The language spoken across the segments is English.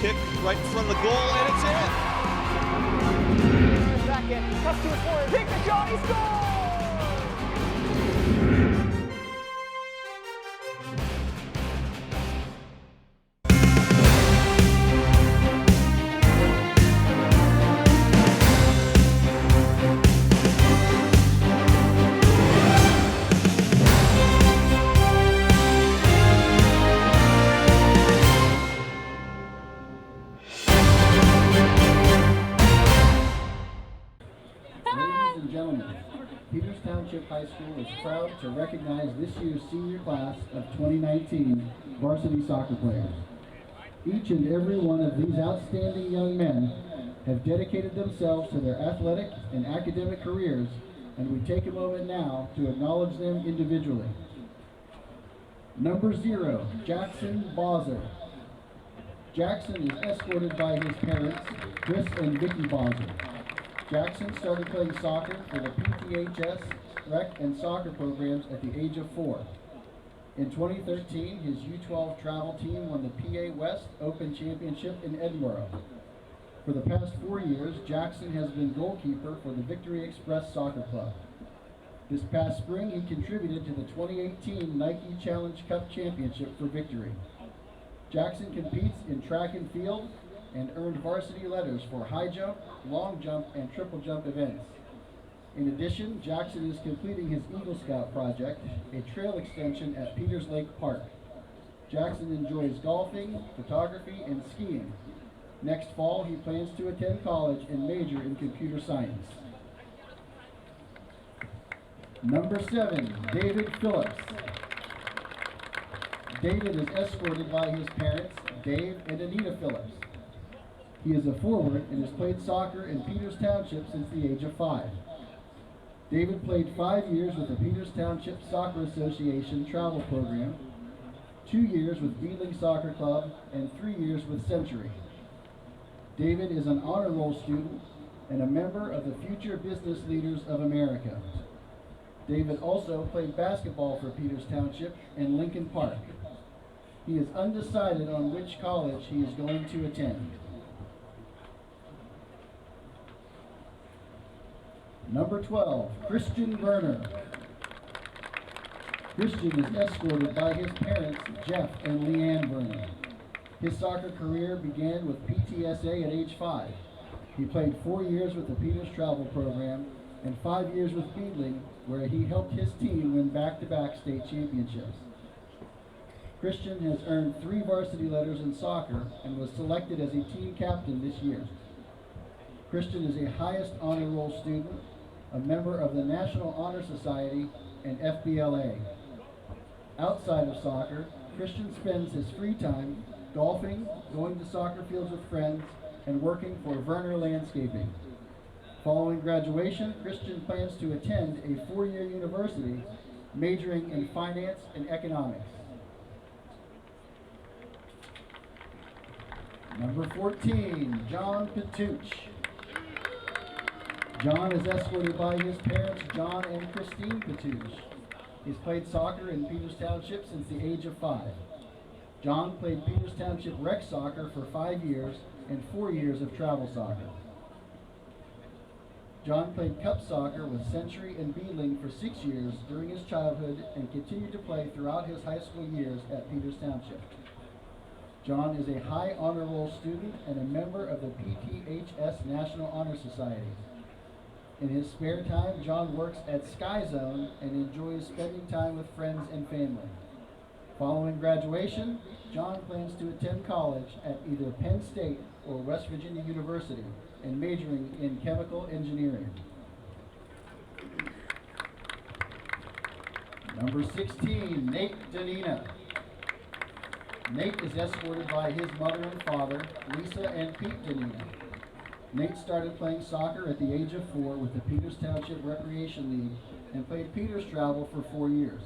kick right in front of the goal, and it's in. Back in, cuts to his forward, take the shot, he scores! Ladies and gentlemen, Peters Township High School is proud to recognize this year's senior class of 2019 varsity soccer players. Each and every one of these outstanding young men have dedicated themselves to their athletic and academic careers, and we take a moment now to acknowledge them individually. Number 0, Jackson Bowser. Jackson is escorted by his parents, Chris and Vicky Bowser. Jackson started playing soccer for the PTHS, rec, and soccer programs at the age of 4. In 2013, his U12 travel team won the PA West Open Championship in Edinburgh. For the past 4 years, Jackson has been goalkeeper for the Victory Express Soccer Club. This past spring, he contributed to the 2018 Nike Challenge Cup Championship for Victory. Jackson competes in track and field and earned varsity letters for high jump, long jump, and triple jump events. In addition, Jackson is completing his Eagle Scout project, a trail extension at Peters Lake Park. Jackson enjoys golfing, photography, and skiing. Next fall, he plans to attend college and major in computer science. Number 7, David Phillips. David is escorted by his parents, Dave and Anita Phillips. He is a forward and has played soccer in Peters Township since the age of 5. David played 5 years with the Peters Township Soccer Association travel program, 2 years with Beadling Soccer Club, and 3 years with Century. David is an honor roll student and a member of the Future Business Leaders of America. David also played basketball for Peters Township and Lincoln Park. He is undecided on which college he is going to attend. Number 12, Christian Werner. Christian is escorted by his parents, Jeff and Leanne Werner. His soccer career began with PTSA at age 5. He played 4 years with the Peters Travel Program and 5 years with Beadling, where he helped his team win back-to-back state championships. Christian has earned 3 varsity letters in soccer and was selected as a team captain this year. Christian is a highest honor roll student, a member of the National Honor Society and FBLA. Outside of soccer, Christian spends his free time golfing, going to soccer fields with friends, and working for Werner Landscaping. Following graduation, Christian plans to attend a 4-year university majoring in finance and economics. Number 14, John Patuch. John is escorted by his parents, John and Christine Patuch. He's played soccer in Peters Township since the age of 5. John played Peters Township rec soccer for 5 years and 4 years of travel soccer. John played cup soccer with Century and Beadling for 6 years during his childhood and continued to play throughout his high school years at Peters Township. John is a high honor roll student and a member of the PTHS National Honor Society. In his spare time, John works at Sky Zone and enjoys spending time with friends and family. Following graduation, John plans to attend college at either Penn State or West Virginia University and majoring in chemical engineering. Number 16, Nate Danina. Nate is escorted by his mother and father, Lisa and Pete Danina. Nate started playing soccer at the age of 4 with the Peters Township Recreation League and played Peters Travel for 4 years.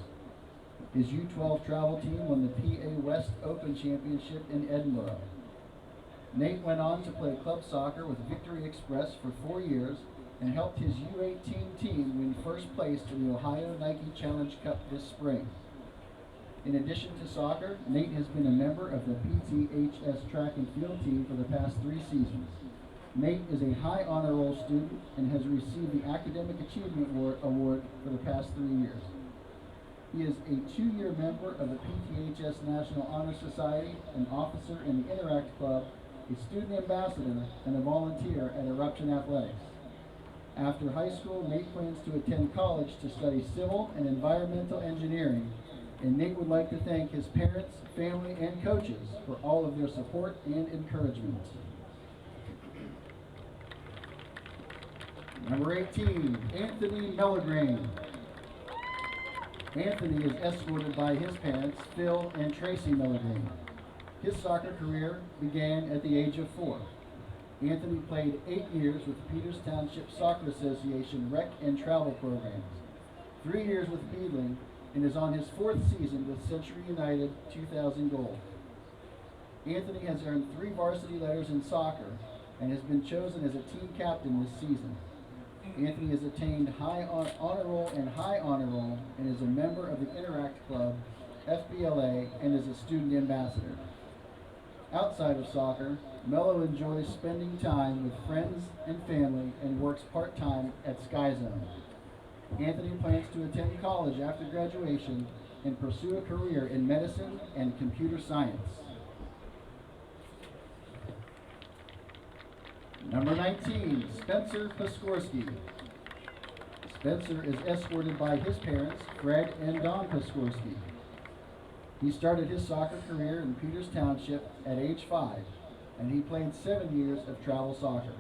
His U12 travel team won the PA West Open Championship in Edinburgh. Nate went on to play club soccer with Victory Express for 4 years and helped his U18 team win first place in the Ohio Nike Challenge Cup this spring. In addition to soccer, Nate has been a member of the PTHS track and field team for the past 3 seasons. Nate is a high honor roll student and has received the Academic Achievement Award for the past 3 years. He is a 2-year member of the PTHS National Honor Society, an officer in the Interact Club, a student ambassador, and a volunteer at Eruption Athletics. After high school, Nate plans to attend college to study civil and environmental engineering, and Nate would like to thank his parents, family, and coaches for all of their support and encouragement. Number 18, Anthony Mellagrain. Anthony is escorted by his parents, Phil and Tracy Mellagrain. His soccer career began at the age of 4. Anthony played 8 years with the Peters Township Soccer Association rec and travel programs, 3 years with Beadling, and is on his 4th season with Century United 2000 Gold. Anthony has earned 3 varsity letters in soccer and has been chosen as a team captain this season. Anthony has attained high honor roll and high honor roll and is a member of the Interact Club, FBLA, and is a student ambassador. Outside of soccer, Mello enjoys spending time with friends and family and works part-time at Sky Zone. Anthony plans to attend college after graduation and pursue a career in medicine and computer science. Number 19, Spencer Piskorski. Spencer is escorted by his parents, Fred and Don Piskorski. He started his soccer career in Peters Township at age 5, and he played 7 years of travel soccer.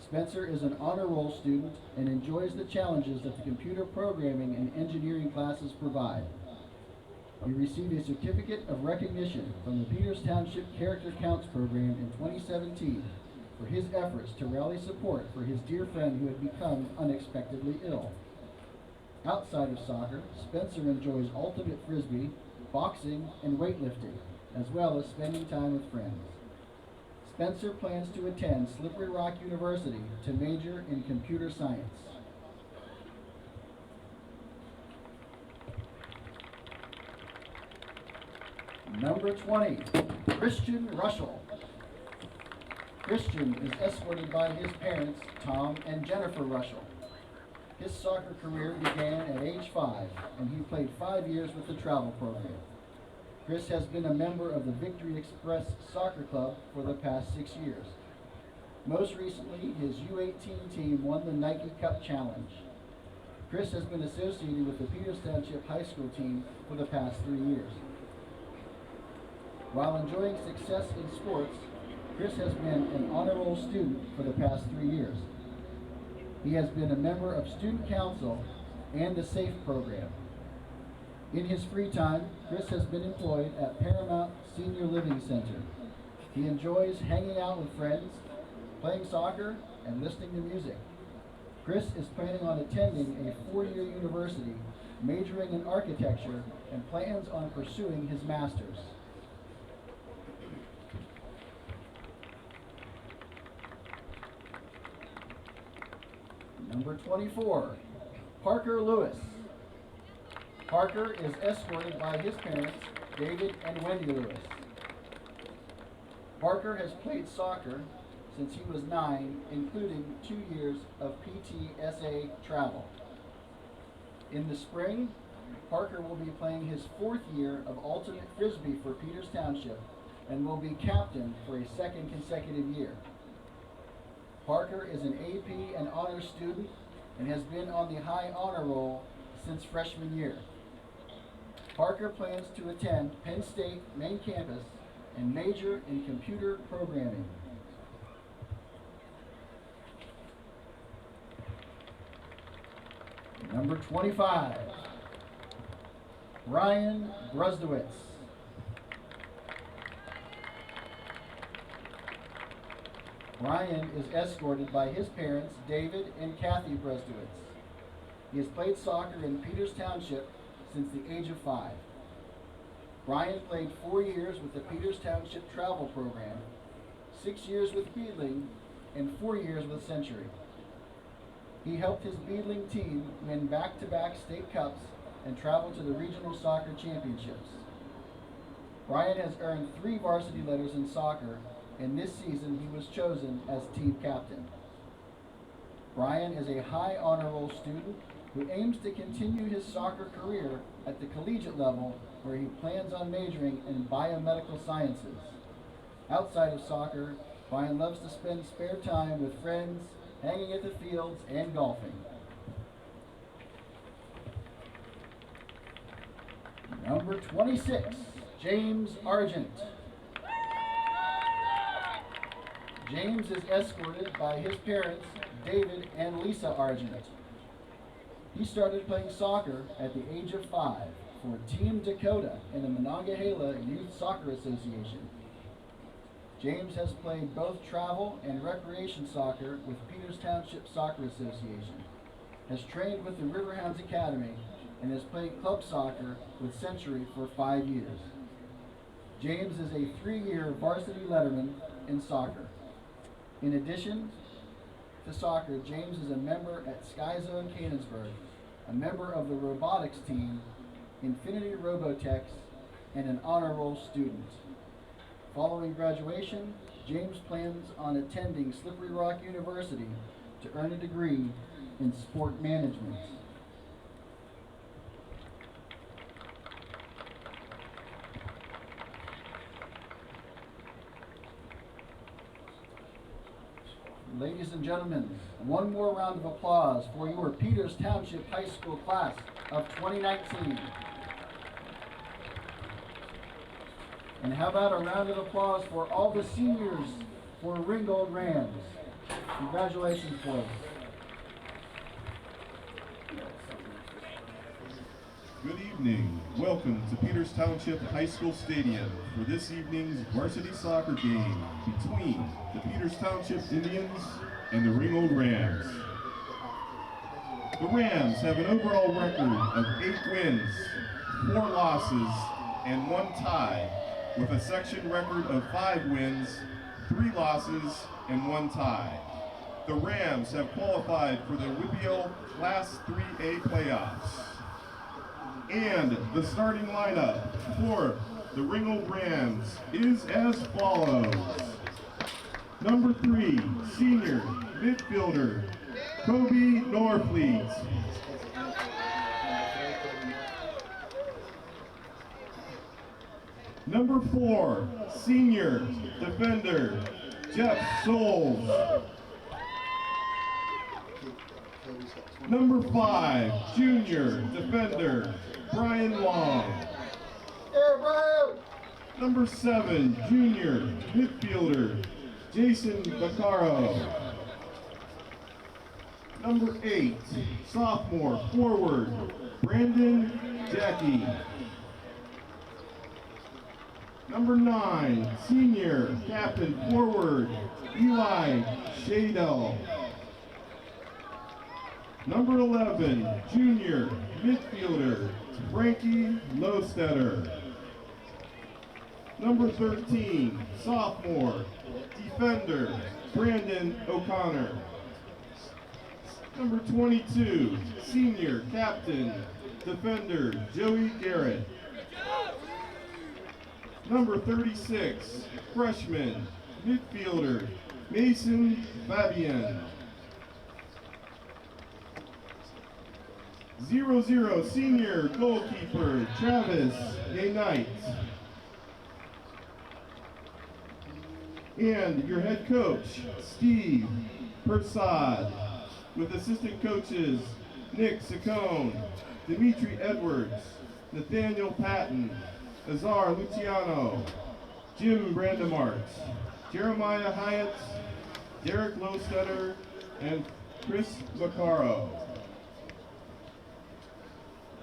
Spencer is an honor roll student and enjoys the challenges that the computer programming and engineering classes provide. He received a certificate of recognition from the Peters Township Character Counts program in 2017 for his efforts to rally support for his dear friend who had become unexpectedly ill. Outside of soccer, Spencer enjoys ultimate frisbee, boxing, and weightlifting, as well as spending time with friends. Spencer plans to attend Slippery Rock University to major in computer science. Number 20, Christian Russell. Christian is escorted by his parents, Tom and Jennifer Russell. His soccer career began at age 5, and he played 5 years with the travel program. Chris has been a member of the Victory Express Soccer Club for the past 6 years. Most recently, his U18 team won the Nike Cup Challenge. Chris has been associated with the Peters Township High School team for the past 3 years. While enjoying success in sports, Chris has been an honor roll student for the past 3 years. He has been a member of Student Council and the SAFE program. In his free time, Chris has been employed at Paramount Senior Living Center. He enjoys hanging out with friends, playing soccer, and listening to music. Chris is planning on attending a 4-year university, majoring in architecture, and plans on pursuing his master's. Number 24, Parker Lewis. Parker is escorted by his parents, David and Wendy Lewis. Parker has played soccer since he was 9, including 2 years of PTSA travel. In the spring, Parker will be playing his 4th year of ultimate frisbee for Peters Township and will be captain for a 2nd consecutive year. Parker is an AP and honors student and has been on the high honor roll since freshman year. Parker plans to attend Penn State main campus and major in computer programming. Number 25, Ryan Brusdowitz. Ryan is escorted by his parents, David and Kathy Brusdowitz. He has played soccer in Peters Township since the age of 5. Ryan played 4 years with the Peters Township Travel Program, 6 years with Beadling, and 4 years with Century. He helped his Beadling team win back-to-back state cups and travel to the regional soccer championships. Brian has earned 3 varsity letters in soccer, and this season he was chosen as team captain. Brian is a high honor roll student who aims to continue his soccer career at the collegiate level, where he plans on majoring in biomedical sciences. Outside of soccer, Brian loves to spend spare time with friends, hanging at the fields, and golfing. Number 26, James Argent. James is escorted by his parents, David and Lisa Argent. He started playing soccer at the age of 5 for Team Dakota in the Monongahela Youth Soccer Association. James has played both travel and recreation soccer with Peters Township Soccer Association, has trained with the Riverhounds Academy, and has played club soccer with Century for 5 years. James is a 3-year varsity letterman in soccer. In addition to soccer, James is a member at Sky Zone Canonsburg, a member of the robotics team, Infinity Robotex, and an honor roll student. Following graduation, James plans on attending Slippery Rock University to earn a degree in sport management. Ladies and gentlemen, one more round of applause for your Peters Township High School class of 2019. And how about a round of applause for all the seniors for Ringgold Rams. Congratulations, boys. Good evening. Welcome to Peters Township High School Stadium for this evening's varsity soccer game between the Peters Township Indians and the Ringgold Rams. The Rams have an overall record of 8 wins, 4 losses, and 1 tie, with a section record of 5 wins, 3 losses, and 1 tie. The Rams have qualified for the WPL Class 3A playoffs. And the starting lineup for the Ringgold Rams is as follows. Number 3, senior midfielder, Kobe Norfleet. Number 4, senior defender, Jeff Souls. Number 5, junior defender, Brian Long. Number 7, junior midfielder, Jason Vaccaro. Number 8, sophomore forward, Brandon Jackie. Number 9, senior captain forward, Eli Shadell. Number 11, junior midfielder, Frankie Lostetter. Number 13, sophomore defender, Brandon O'Connor. Number 22, senior captain defender, Joey Garrett. Number 36, freshman midfielder, Mason Fabian. 00, senior goalkeeper, Travis Knight. And your head coach, Steve Persad, with assistant coaches, Nick Saccone, Dimitri Edwards, Nathaniel Patton, Azar Luciano, Jim Brandemart, Jeremiah Hyatt, Derek Lostetter, and Chris Vaccaro.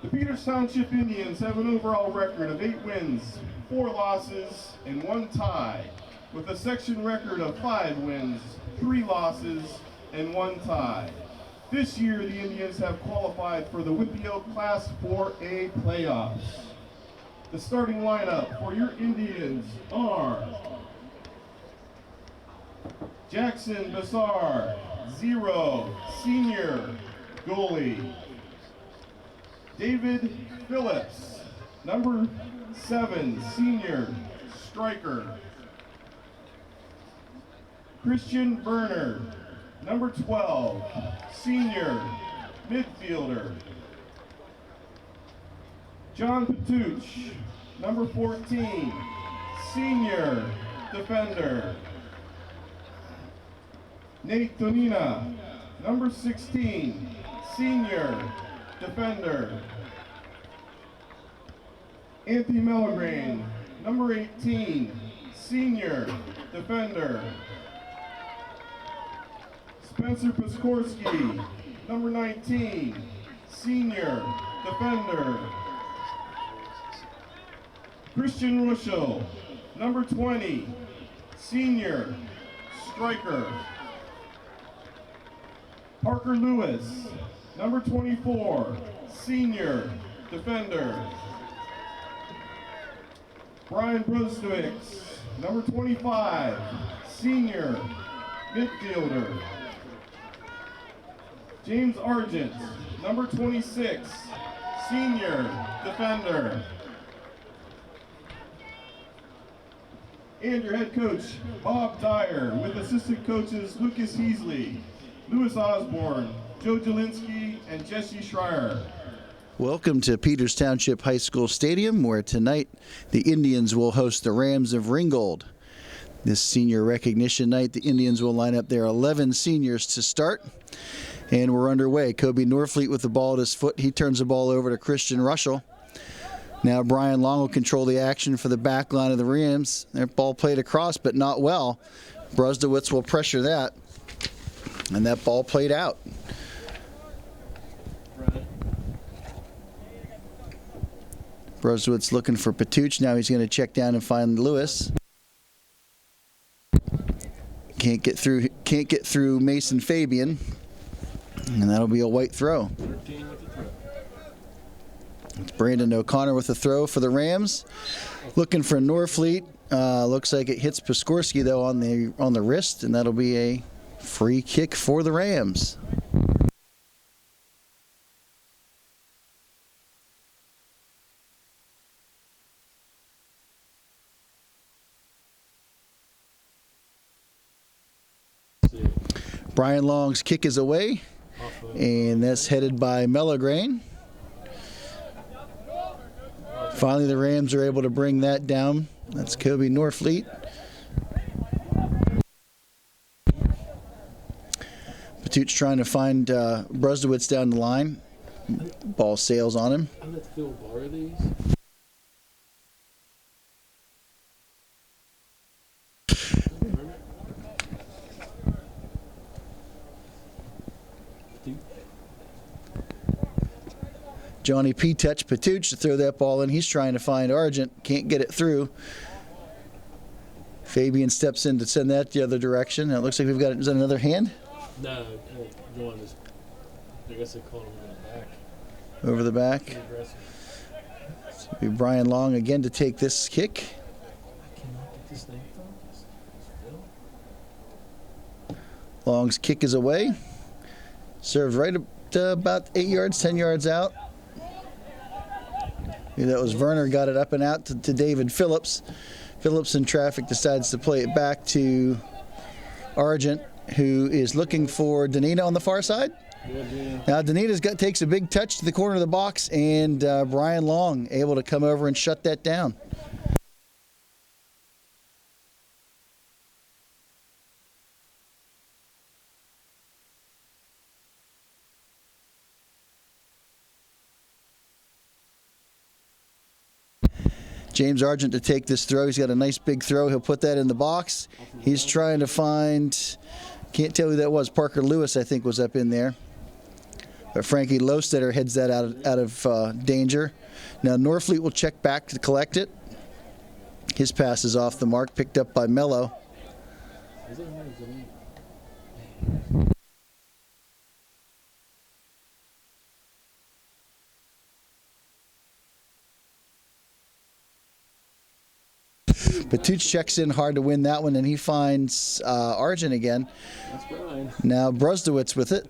The Peters Township Indians have an overall record of 8 wins, 4 losses, and 1 tie, with a section record of 5 wins, 3 losses, and 1 tie. This year, the Indians have qualified for the WPL Class 4A playoffs. The starting lineup for your Indians are Jackson Bassar, 0, senior goalie. David Phillips, number 7, senior striker. Christian Berner, number 12, senior midfielder. John Patuch, number 14, senior defender. Nate Tonina, number 16, senior defender. Anthony Mellegrain, number 18, senior defender. Spencer Piskorski, number 19, senior defender. Christian Ruschel, number 20, senior striker. Parker Lewis, number 24, senior defender. Brian Brustowicz, number 25, senior midfielder. James Argent, number 26, senior defender. And your head coach, Bob Dyer, with assistant coaches Lucas Heasley, Louis Osborne, Joe Jelinski, and Jesse Schreier. Welcome to Peters Township High School Stadium, where tonight the Indians will host the Rams of Ringgold. This senior recognition night, the Indians will line up their 11 seniors to start. And we're underway. Kobe Norfleet with the ball at his foot. He turns the ball over to Christian Ruschel. Now Brian Long will control the action for the back line of the Rams. Their ball played across, but not well. Brustowicz will pressure that. And that ball played out. Brustowicz looking for Patuch. Now he's going to check down and find Lewis. Can't get through Mason Fabian. And that'll be a white throw. It's Brandon O'Connor with the throw for the Rams. Looking for Norfleet. Looks like it hits Piskorski though on the wrist, and that'll be a free kick for the Rams. Brian Long's kick is away, and that's headed by Mellegrain. Finally, the Rams are able to bring that down. That's Kobe Norfleet. Patuch trying to find Brustowicz down the line. Ball sails on him. I'm going to Phil borrow these. Johnny P. touched Patuch to throw that ball in. He's trying to find Argent. Can't get it through. Fabian steps in to send that the other direction. It looks like we've got it. Is that another hand? No, go on this. I guess they called him in the back. Over the back. So it'll be Brian Long again to take this kick. I cannot get this thing from. Long's kick is away. Served right about 8 yards, 10 yards out. That was Werner, got it up and out to David Phillips. Phillips in traffic decides to play it back to Argent, who is looking for Danita on the far side. Now Danita takes a big touch to the corner of the box, and Brian Long able to come over and shut that down. James Argent to take this throw. He's got a nice big throw. He'll put that in the box. He's trying to find, can't tell who that was. Parker Lewis, I think, was up in there. But Frankie Lostetter heads that out of danger. Now Norfleet will check back to collect it. His pass is off the mark, picked up by Mello. Patuch checks in hard to win that one, and he finds Argent again. That's Brian. Now Brustowicz with it.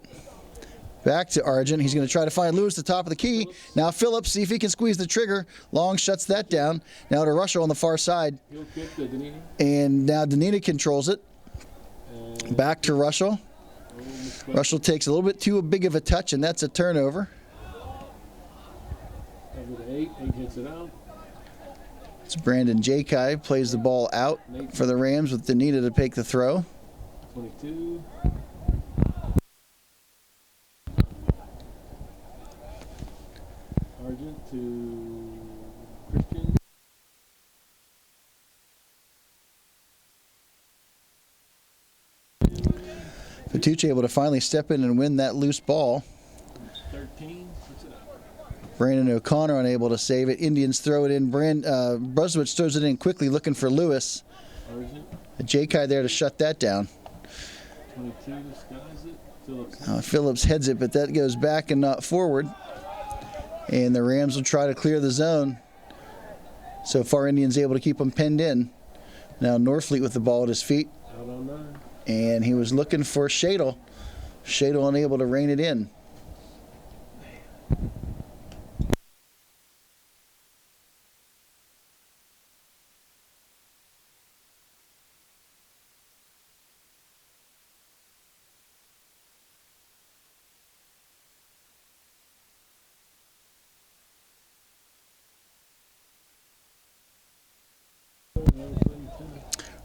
Back to Argent. He's going to try to find Lewis at the top of the key. Now Phillips, see if he can squeeze the trigger. Long shuts that down. Now to Russell on the far side. And now Danina controls it. Back to Russell. Russell takes a little bit too big of a touch, and that's a turnover. Eight hits it out. It's Brandon Jakai plays the ball out for the Rams with Danita to take the throw. 22. Argent to Christian. Fatucci able to finally step in and win that loose ball. 13. Puts it out. Brandon O'Connor unable to save it. Indians throw it in. Brusowitz throws it in quickly looking for Lewis. Argent. Jakai there to shut that down. 22 disguise it. Phillips. Phillips heads it, but that goes back and not forward. And the Rams will try to clear the zone. So far, Indians able to keep them penned in. Now Norfleet with the ball at his feet. Out on 9. And he was looking for Shadle. Shadle unable to rein it in.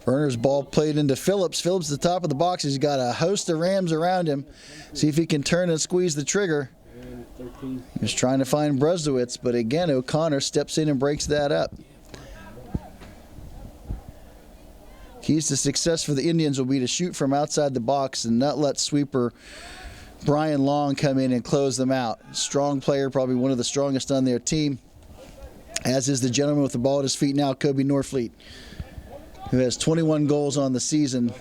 Verner's ball played into Phillips. Phillips at the top of the box. He's got a host of Rams around him. See if he can turn and squeeze the trigger. He's trying to find Brusowitz, but again, O'Connor steps in and breaks that up. Keys to success for the Indians will be to shoot from outside the box and not let sweeper Brian Long come in and close them out. Strong player, probably one of the strongest on their team, as is the gentleman with the ball at his feet now, Kobe Norfleet, who has 21 goals on the season,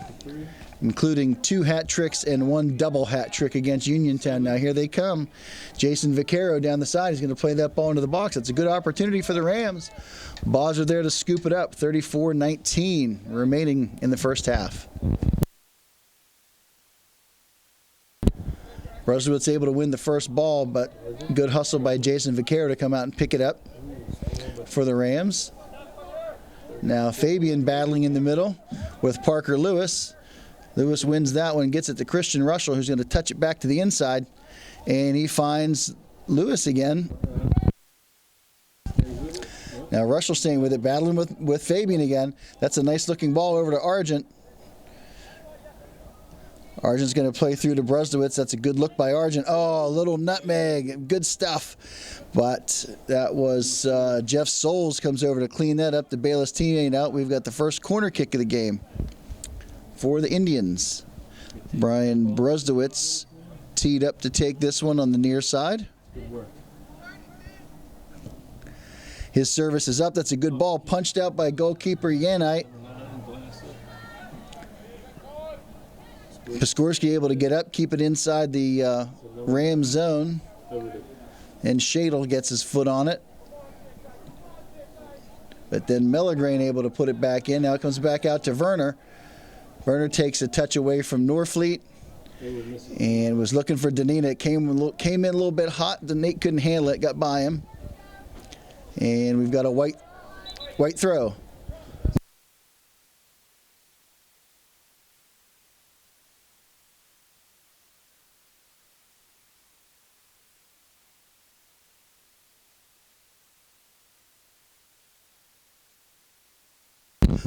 including 2 hat tricks and 1 double hat trick against Uniontown. Now here they come. Jason Vaquero down the side. He's going to play that ball into the box. It's a good opportunity for the Rams. Bozzer there to scoop it up. 34-19 remaining in the first half. Brusowitz able to win the first ball, but good hustle by Jason Vaquero to come out and pick it up for the Rams. Now Fabian battling in the middle with Parker Lewis. Lewis wins that one, gets it to Christian Russell, who's going to touch it back to the inside, and he finds Lewis again. Now Russell staying with it, battling with Fabian again. That's a nice looking ball over to Argent. Argent's going to play through to Brusowitz. That's a good look by Argent. Oh, a little nutmeg. Good stuff. But that was Jeff Souls comes over to clean that up. The Bayless teammate out. We've got the first corner kick of the game for the Indians. Brian Brusowitz teed up to take this one on the near side. Good work. His service is up. That's a good ball. Punched out by goalkeeper Yanite. Piskorski able to get up, keep it inside the Ram zone, and Shadle gets his foot on it. But then Mellegrain able to put it back in. Now it comes back out to Werner. Werner takes a touch away from Norfleet and was looking for Danina. It came in a little bit hot. The Nate couldn't handle it, got by him. And we've got a white throw.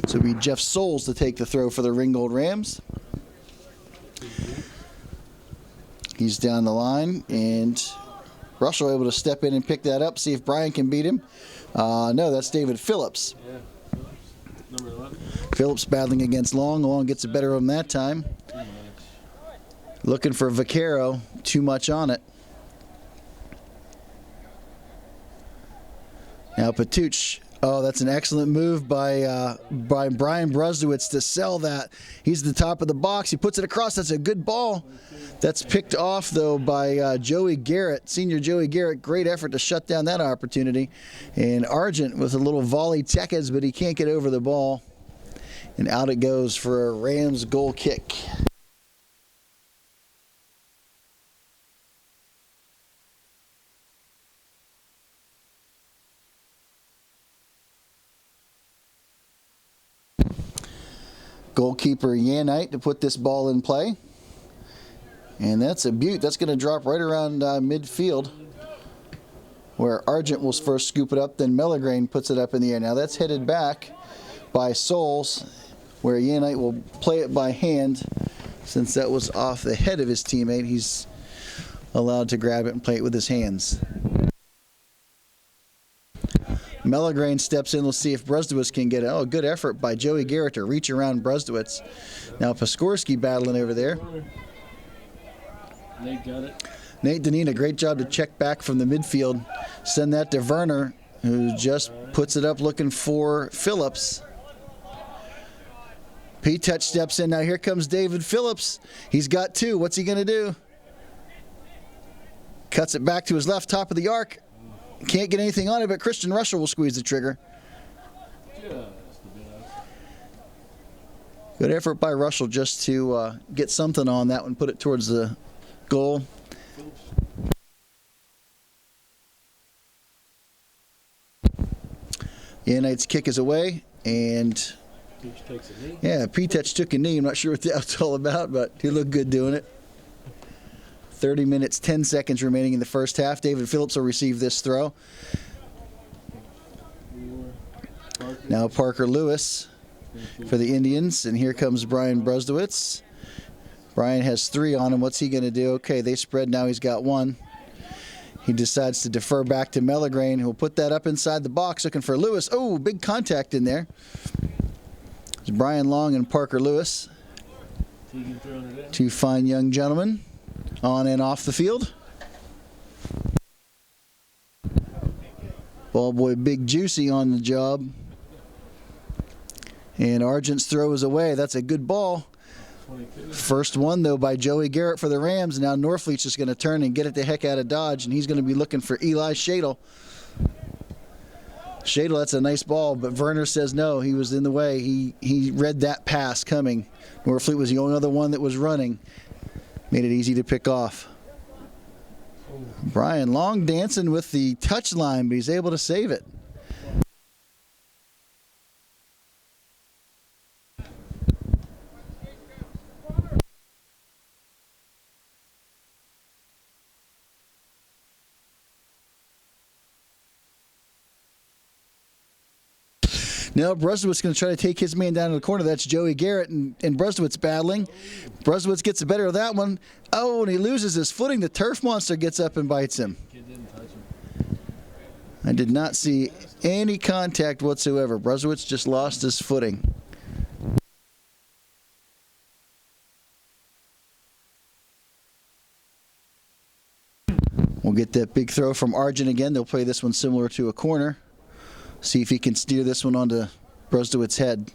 So it'll be Jeff Souls to take the throw for the Ringgold Rams. He's down the line, and Russell able to step in and pick that up, see if Brian can beat him. No, that's David Phillips. Yeah, Phillips. Number 11. Phillips battling against Long. Long gets the better of him that time. Looking for Vaquero. Too much on it. Now Patuch. Oh, that's an excellent move by Brian Brusowitz to sell that. He's at the top of the box. He puts it across. That's a good ball. That's picked off, though, by Joey Garrett, senior Joey Garrett. Great effort to shut down that opportunity. And Argent with a little volley Tekes, but he can't get over the ball. And out it goes for a Rams goal kick. Goalkeeper Yanite to put this ball in play. And that's a beaut. That's going to drop right around midfield, where Argent will first scoop it up, then Meligrain puts it up in the air. Now that's headed back by Souls, where Yanite will play it by hand. Since that was off the head of his teammate, he's allowed to grab it and play it with his hands. Meligrain steps in. Let's see if Brzdowitz can get it. Oh, good effort by Joey Garrett to reach around Brzdowitz. Now Piskorski battling over there. Nate got it. Nate Danina, great job to check back from the midfield. Send that to Werner, who just puts it up looking for Phillips. P-Touch steps in. Now here comes David Phillips. He's got two. What's he going to do? Cuts it back to his left, top of the arc. Can't get anything on it, but Christian Russell will squeeze the trigger. Good effort by Russell just to get something on that one, put it towards the goal. Yanite's kick is away, and yeah, P-Touch took a knee. I'm not sure what that's all about, but he looked good doing it. 30 minutes, 10 seconds remaining in the first half. David Phillips will receive this throw. Now Parker Lewis for the Indians, and here comes Brian Brzdowitz. Brian has 3 on him. What's he going to do? Okay, they spread. Now he's got 1. He decides to defer back to Meligrain, who will put that up inside the box, looking for Lewis. Oh, big contact in there. It's Brian Long and Parker Lewis. Two fine young gentlemen on and off the field. Ball boy Big Juicy on the job. And Argent's throw is away. That's a good ball. First one, though, by Joey Garrett for the Rams. Now Norfleet's just going to turn and get it the heck out of Dodge, and he's going to be looking for Eli Shadle. Shadle, that's a nice ball, but Werner says no. He was in the way. He read that pass coming. Norfleet was the only other one that was running. Made it easy to pick off. Brian Long dancing with the touch line, but he's able to save it. Now Brzdowitz going to try to take his man down to the corner. That's Joey Garrett and Brzdowitz battling. Brzdowitz gets the better of that one. Oh, and he loses his footing. The turf monster gets up and bites him. I did not see any contact whatsoever. Brzdowitz just lost his footing. We'll get that big throw from Argent again. They'll play this one similar to a corner. See if he can steer this one onto Brzdowit's head.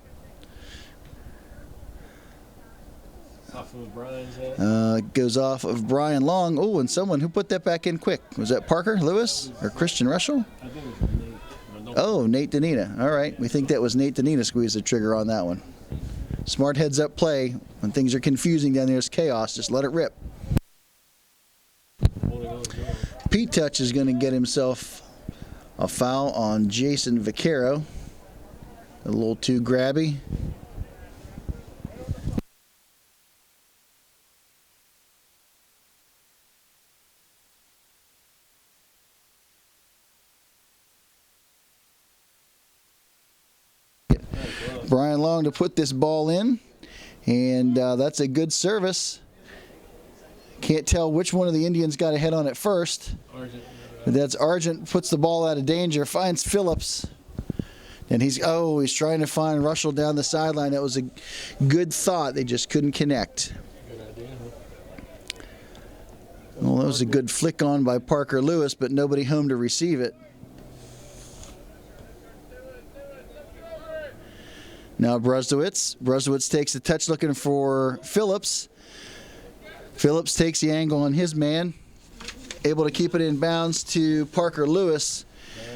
Off of Brian's head. Goes off of Brian Long. Oh, and someone who put that back in quick. Was that Parker Lewis or Christian Russell? I think it was Nate. Oh, Nate Danina. All right. We think that was Nate Danina squeezed the trigger on that one. Smart heads-up play. When things are confusing down there, it's chaos. Just let it rip. Pete Touch is going to get himself a foul on Jason Vaquero. A little too grabby. Brian Long to put this ball in, and that's a good service. Can't tell which one of the Indians got a head on it first. Argent. But that's Argent, puts the ball out of danger, finds Phillips. And he's trying to find Russell down the sideline. That was a good thought. They just couldn't connect. Good idea, huh? Well, that was a good flick on by Parker Lewis, but nobody home to receive it. Now Brzdowitz. Brzdowitz takes the touch looking for Phillips. Phillips takes the angle on his man. Able to keep it in bounds to Parker Lewis,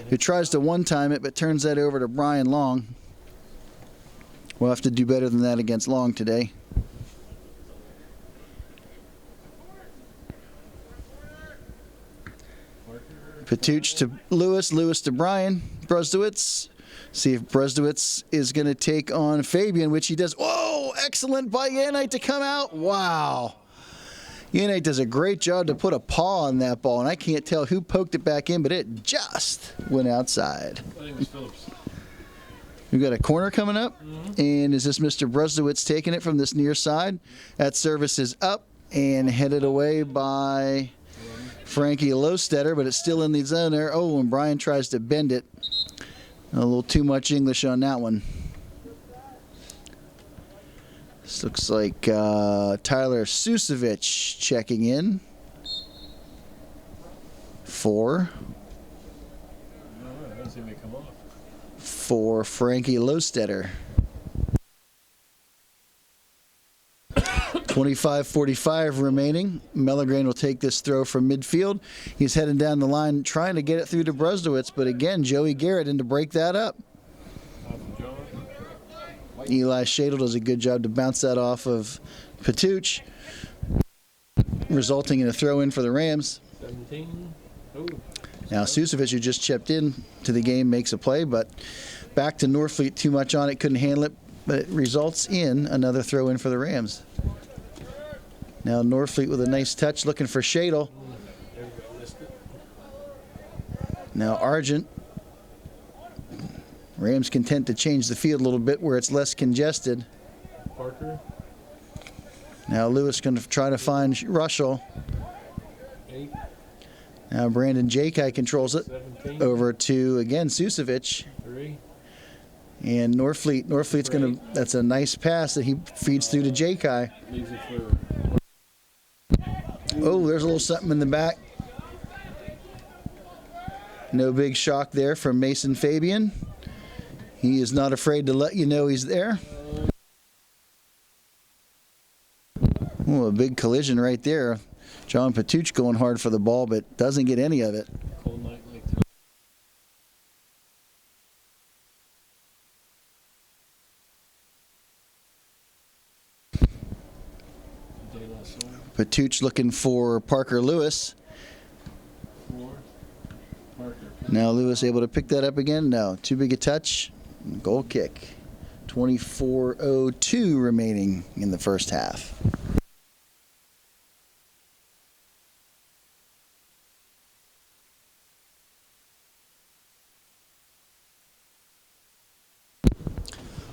who tries to one-time it, but turns that over to Brian Long. We'll have to do better than that against Long today. Patuch to Lewis, Lewis to Brian. Brzdowitz. See if Brzdowitz is going to take on Fabian, which he does. Whoa! excellent by Yanite to come out. Wow. Yanite does a great job to put a paw on that ball, and I can't tell who poked it back in, but it just went outside. I think it was Phillips. We've got a corner coming up, and is this Mr. Brusdowitz taking it from this near side? That service is up and headed away by Frankie Lostetter, but it's still in the zone there. Oh, and Brian tries to bend it. A little too much English on that one. This looks like Tyler Susevich checking in for I don't see me come off. Frankie Lostetter. 25:45 remaining. Mellegrain will take this throw from midfield. He's heading down the line trying to get it through to Brusdowitz, but again, Joey Garrett in to break that up. Eli Shadle does a good job to bounce that off of Patuch, resulting in a throw-in for the Rams. 17. Oh. Now, Susevich, who just chipped in to the game, makes a play, but back to Norfleet, too much on it, couldn't handle it, but it results in another throw-in for the Rams. Now, Norfleet with a nice touch, looking for Shadle. Everybody missed it. Now, Argent. Rams content to change the field a little bit where it's less congested. Parker. Now, Lewis going to try to find Russell. 8. Now, Brandon Jakai controls it. 17. Over to, again, Susevich. 3. And Norfleet's going to, that's a nice pass that he feeds through to Jakai. Leaves it for. Oh, there's a little something in the back. No big shock there from Mason Fabian. He is not afraid to let you know he's there. Oh, a big collision right there. John Patuch going hard for the ball, but doesn't get any of it. Cold night like tonight. De La Soul. Patuch looking for Parker Lewis. 4. Parker. Now Lewis able to pick that up again? No, too big a touch. Goal kick. 24:02 remaining in the first half.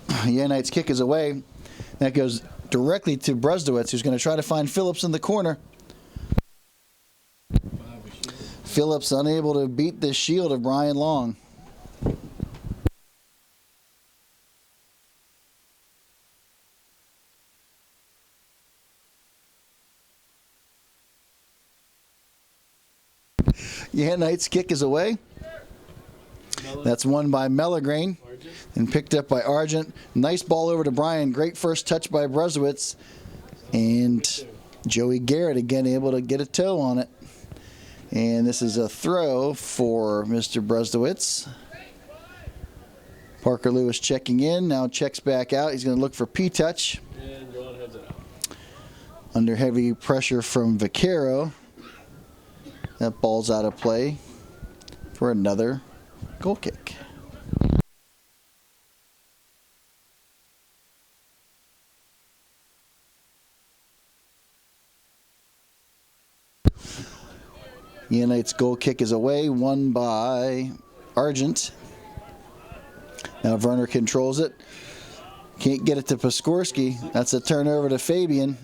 Yanite's kick is away. That goes directly to Brusdowitz, who's going to try to find Phillips in the corner. Phillips unable to beat the shield of Brian Long. Yanite's kick is away. That's won by Mellegrain and picked up by Argent. Nice ball over to Brian. Great first touch by Brusdowitz. And Joey Garrett again able to get a toe on it. And this is a throw for Mr. Brusdowitz. Parker Lewis checking in. Now checks back out. He's going to look for P-touch. And John heads it out. Under heavy pressure from Vaquero. That ball's out of play for another goal kick. Yanite's goal kick is away, won by Argent. Now Werner controls it. Can't get it to Piskorski. That's a turnover to Fabian.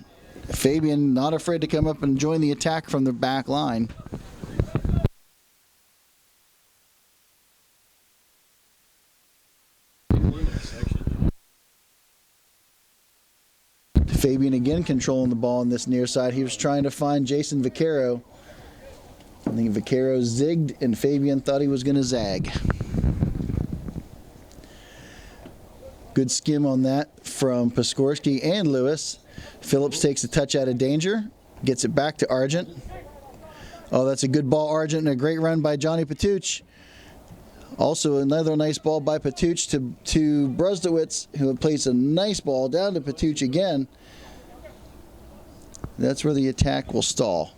Fabian not afraid to come up and join the attack from the back line. Fabian again controlling the ball on this near side. He was trying to find Jason Vaquero. I think Vaquero zigged and Fabian thought he was going to zag. Good skim on that from Piskorski and Lewis. Phillips takes a touch out of danger. Gets it back to Argent. Oh, that's a good ball, Argent, and a great run by Johnny Patuch. Also another nice ball by Patuch to Brusdowitz, who plays a nice ball down to Patuch again. That's where the attack will stall.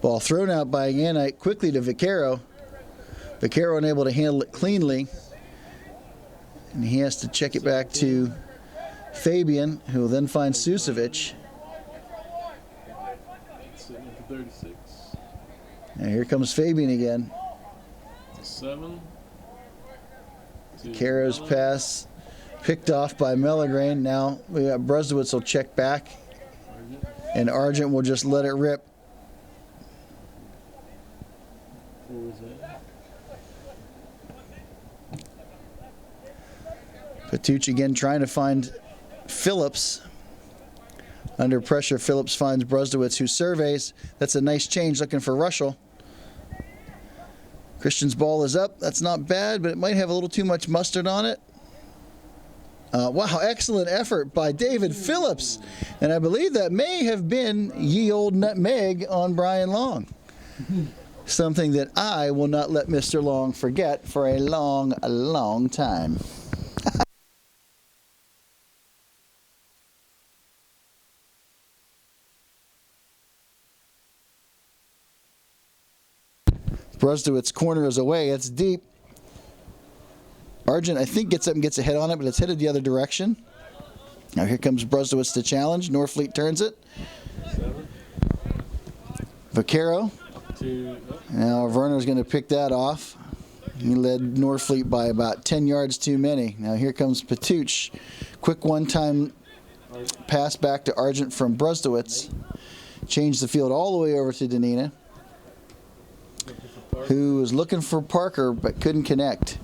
Ball thrown out by Yanite quickly to Vaquero. Vaquero unable to handle it cleanly. And he has to check it back to Fabian, who will then find Susovic. Sitting at the 36. And here comes Fabian again. 7. Caro's pass picked off by Mellegrain. Now we got Brusdowitz will check back. And Argent will just let it rip. What was that? Patuch again trying to find Phillips. Under pressure, Phillips finds Brusdowitz, who surveys. That's a nice change, looking for Russell. Christian's ball is up. That's not bad, but it might have a little too much mustard on it. Wow, excellent effort by David Phillips. And I believe that may have been ye old nutmeg on Brian Long. Something that I will not let Mr. Long forget for a long, long time. Brusdowitz corner is away. It's deep. Argent, I think, gets up and gets a head on it, but it's headed the other direction. Now here comes Brusdowitz to challenge. Norfleet turns it. 7. Vaquero. 2. Now Werner's going to pick that off. He led Norfleet by about 10 yards too many. Now here comes Patuch. Quick one-time pass back to Argent from Brusdowitz. Changed the field all the way over to Danina, who was looking for Parker but couldn't connect.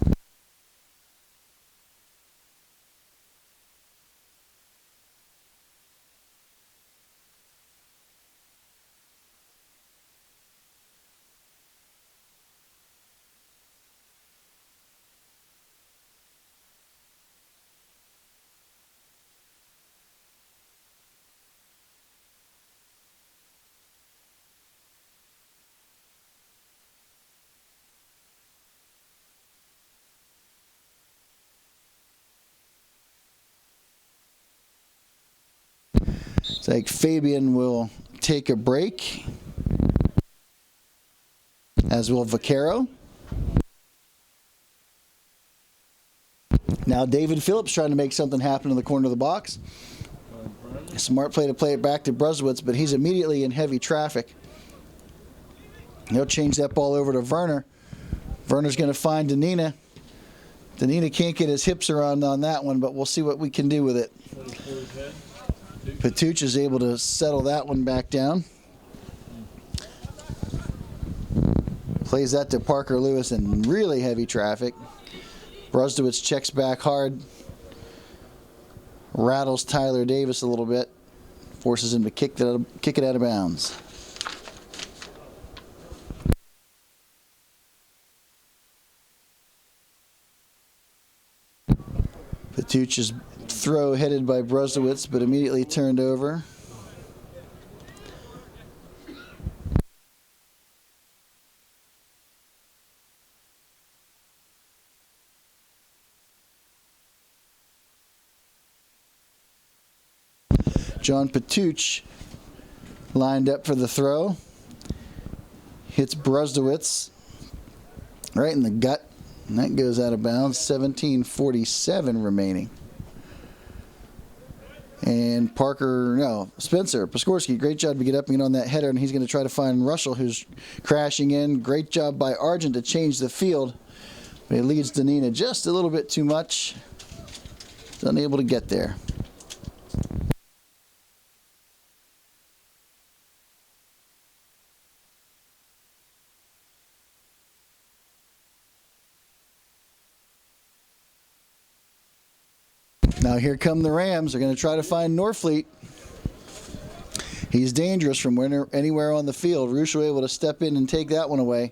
It's like Fabian will take a break, as will Vaquero. Now David Phillips trying to make something happen in the corner of the box. A smart play to play it back to Brusdowitz, but he's immediately in heavy traffic. He'll change that ball over to Werner. Werner's going to find Danina. Danina can't get his hips around on that one, but we'll see what we can do with it. Patuch is able to settle that one back down. Plays that to Parker Lewis in really heavy traffic. Brusdowitz checks back hard. Rattles Tyler Davis a little bit. Forces him to kick it out of bounds. Patuch's throw headed by Brusdowitz, but immediately turned over. John Patuch lined up for the throw. Hits Brusdowitz right in the gut. And that goes out of bounds. 17:47 remaining. And Spencer Poskorsky, great job to get up and get on that header, and he's going to try to find Russell, who's crashing in. Great job by Argent to change the field, but he leads Danina just a little bit too much. He's unable to get there. Now here come the Rams. They're going to try to find Norfleet. He's dangerous from anywhere on the field. Ruscio able to step in and take that one away.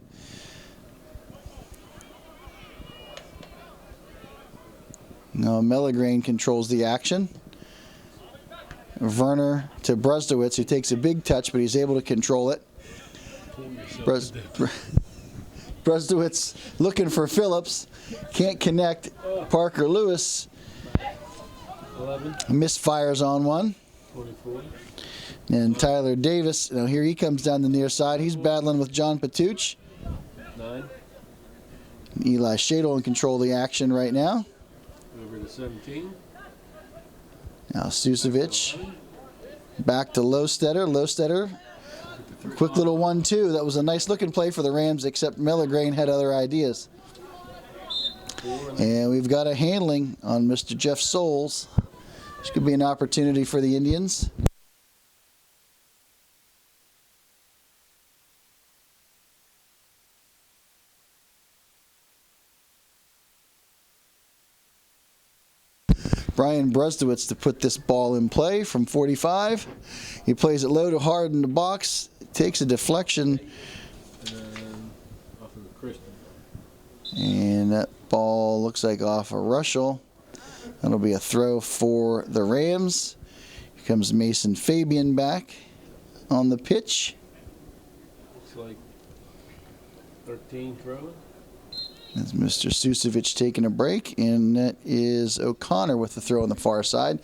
Now Mellegrain controls the action. Werner to Brusdowitz, who takes a big touch, but he's able to control it. Brusdowitz looking for Phillips. Can't connect. Parker Lewis 11. misfires on one. 44. And Tyler Davis, here he comes down the near side. He's battling with John Patuch. 9. Eli Shadle in control of the action right now. Over 17. Now Susovic back to Lostetter. Lostetter, quick little 1-2. That was a nice looking play for the Rams, except Milligrain had other ideas. And we've got a handling on Mr. Jeff Souls. This could be an opportunity for the Indians. Brian Brustowitz to put this ball in play from 45. He plays it low to hard in the box, takes a deflection, And off of the Christian. and that ball looks like off of Russell. That'll be a throw for the Rams. Here comes Mason Fabian back on the pitch. Looks like 13 throwing. That's Mr. Susovic taking a break, and that is O'Connor with the throw on the far side.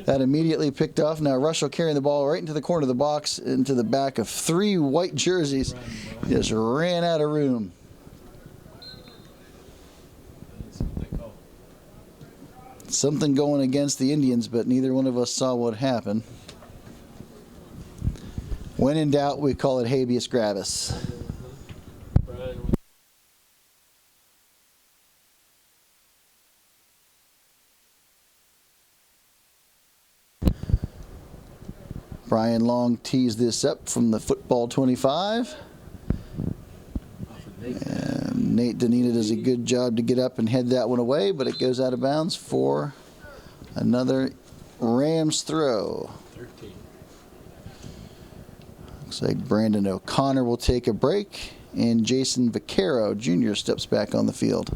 That immediately picked off. Now Russell carrying the ball right into the corner of the box, into the back of 3 white jerseys. Just ran out of room. That's what they call it. Something going against the Indians, but neither one of us saw what happened. When in doubt, we call it habeas gravis. Brian, Brian Long tees this up from the football 25. off of Nate. And Nate Danita does a good job to get up and head that one away, but it goes out of bounds for another Rams throw. 13. Looks like Brandon O'Connor will take a break, and Jason Vaquero Jr. steps back on the field.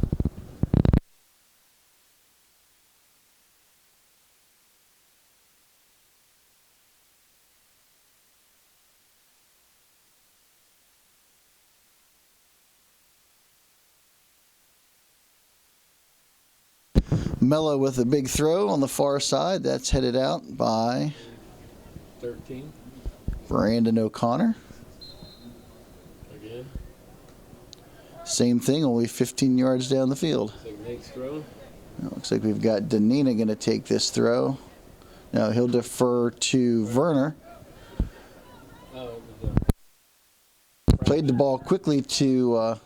Mello with a big throw on the far side. That's headed out by 13. Brandon O'Connor. Again. Same thing, only 15 yards down the field. Looks like Nate's throwing. It looks like we've got Danina going to take this throw. No, he'll defer to Werner. Oh, it was Played the ball quickly to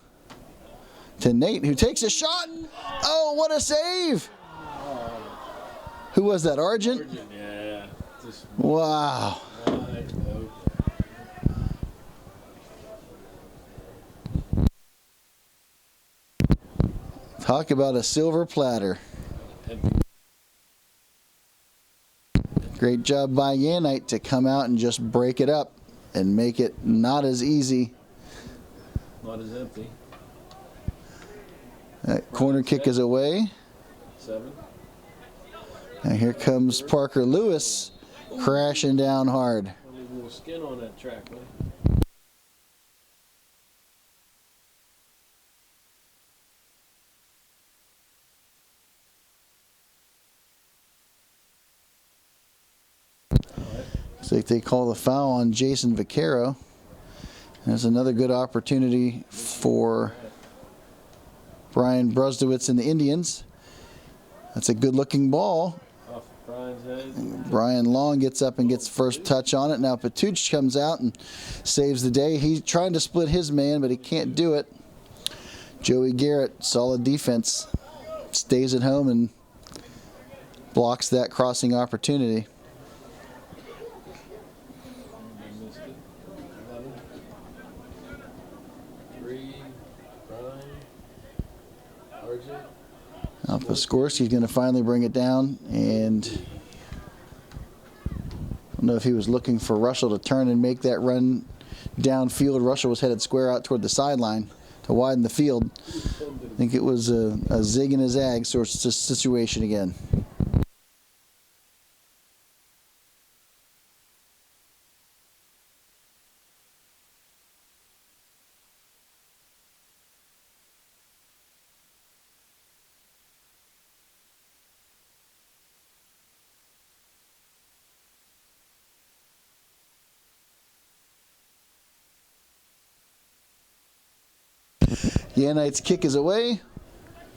Nate, who takes a shot. Oh, what a save! Who was that, Argent? Argent, yeah. Just Wow. wide open. Talk about a silver platter. And Great job by Yanite to come out and just break it up and make it not as easy. not as empty. That corner kick is away. 7. And here comes Parker Lewis crashing down hard. Only a little skin on that track, man. Looks like they call the foul on Jason Vaquero. There's another good opportunity for Brian Brustowitz and the Indians. That's a good-looking ball. Off Brian's head. Brian Long gets up and gets first touch on it. Now Patuch comes out and saves the day. He's trying to split his man, but he can't do it. Joey Garrett, solid defense, stays at home and blocks that crossing opportunity. They missed it. 11. 3. Brian. Argent. Now Piskorski's going to finally bring it down, and I don't know if he was looking for Russell to turn and make that run downfield. Russell was headed square out toward the sideline to widen the field. I think it was a zig and a zag sort of situation again. Yanite's kick is away.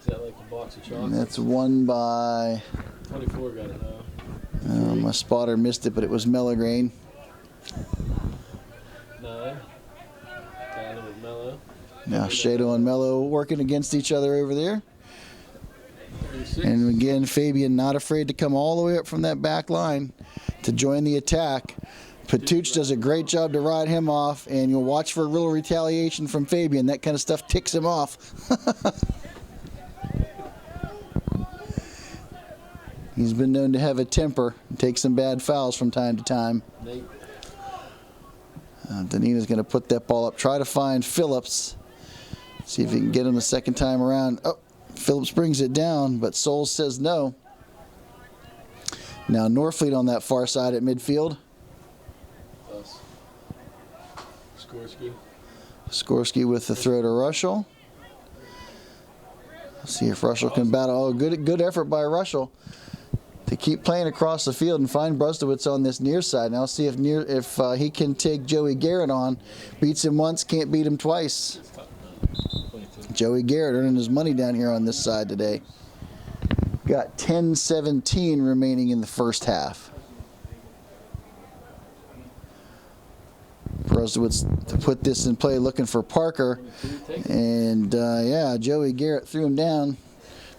Is that like a box of And chocolates? that's won by, 24 got it now. my spotter missed it, but it was Mellograin. 9. Diana with Mellow. Now Shado and Mello working against each other over there. 36. And again, Fabian not afraid to come all the way up from that back line to join the attack. Patuch does a great job to ride him off, and you'll watch for a little retaliation from Fabian. That kind of stuff ticks him off. He's been known to have a temper and take some bad fouls from time to time. Nate. Danina's going to put that ball up, try to find Phillips. See if he can get him the second time around. Oh, Phillips brings it down, but Souls says no. Now Norfleet on that far side at midfield. Us. Skorsky. Skorsky with the throw to Russell. See if Russell can battle. Oh, good effort by Russell to keep playing across the field and find Brustowitz on this near side. Now see if he can take Joey Garrett on. Beats him once, can't beat him twice. 22. Joey Garrett earning his money down here on this side today. Got 10-17 remaining in the first half. Brustowitz to put this in play, looking for Parker. And yeah, Joey Garrett threw him down,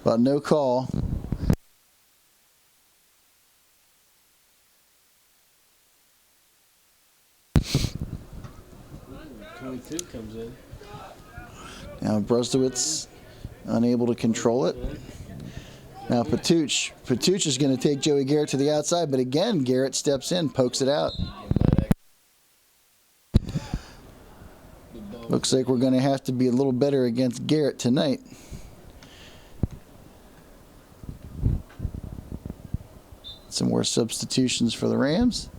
but no call. Comes in. Now Brustowitz unable to control it. Now Patuch is going to take Joey Garrett to the outside, but again Garrett steps in, pokes it out. Looks like we're going to have to be a little better against Garrett tonight. Some more substitutions for the Rams.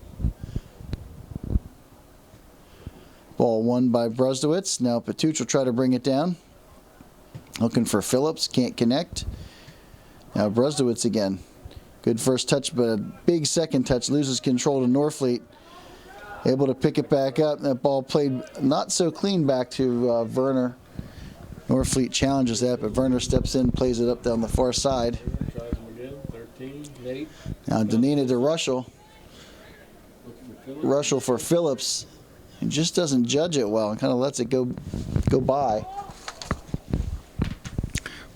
Ball won by Brustowitz. Now Patuch will try to bring it down. Looking for Phillips, can't connect. Now Brustowitz again. Good first touch, but a big second touch. Loses control to Norfleet. Able to pick it back up. That ball played not so clean back to Werner. Norfleet challenges that, but Werner steps in, plays it up down the far side. Tries him again. 13. Nate. Now Danina to Russell. Looking for Phillips. Russell for Phillips. He just doesn't judge it well and kind of lets it go by.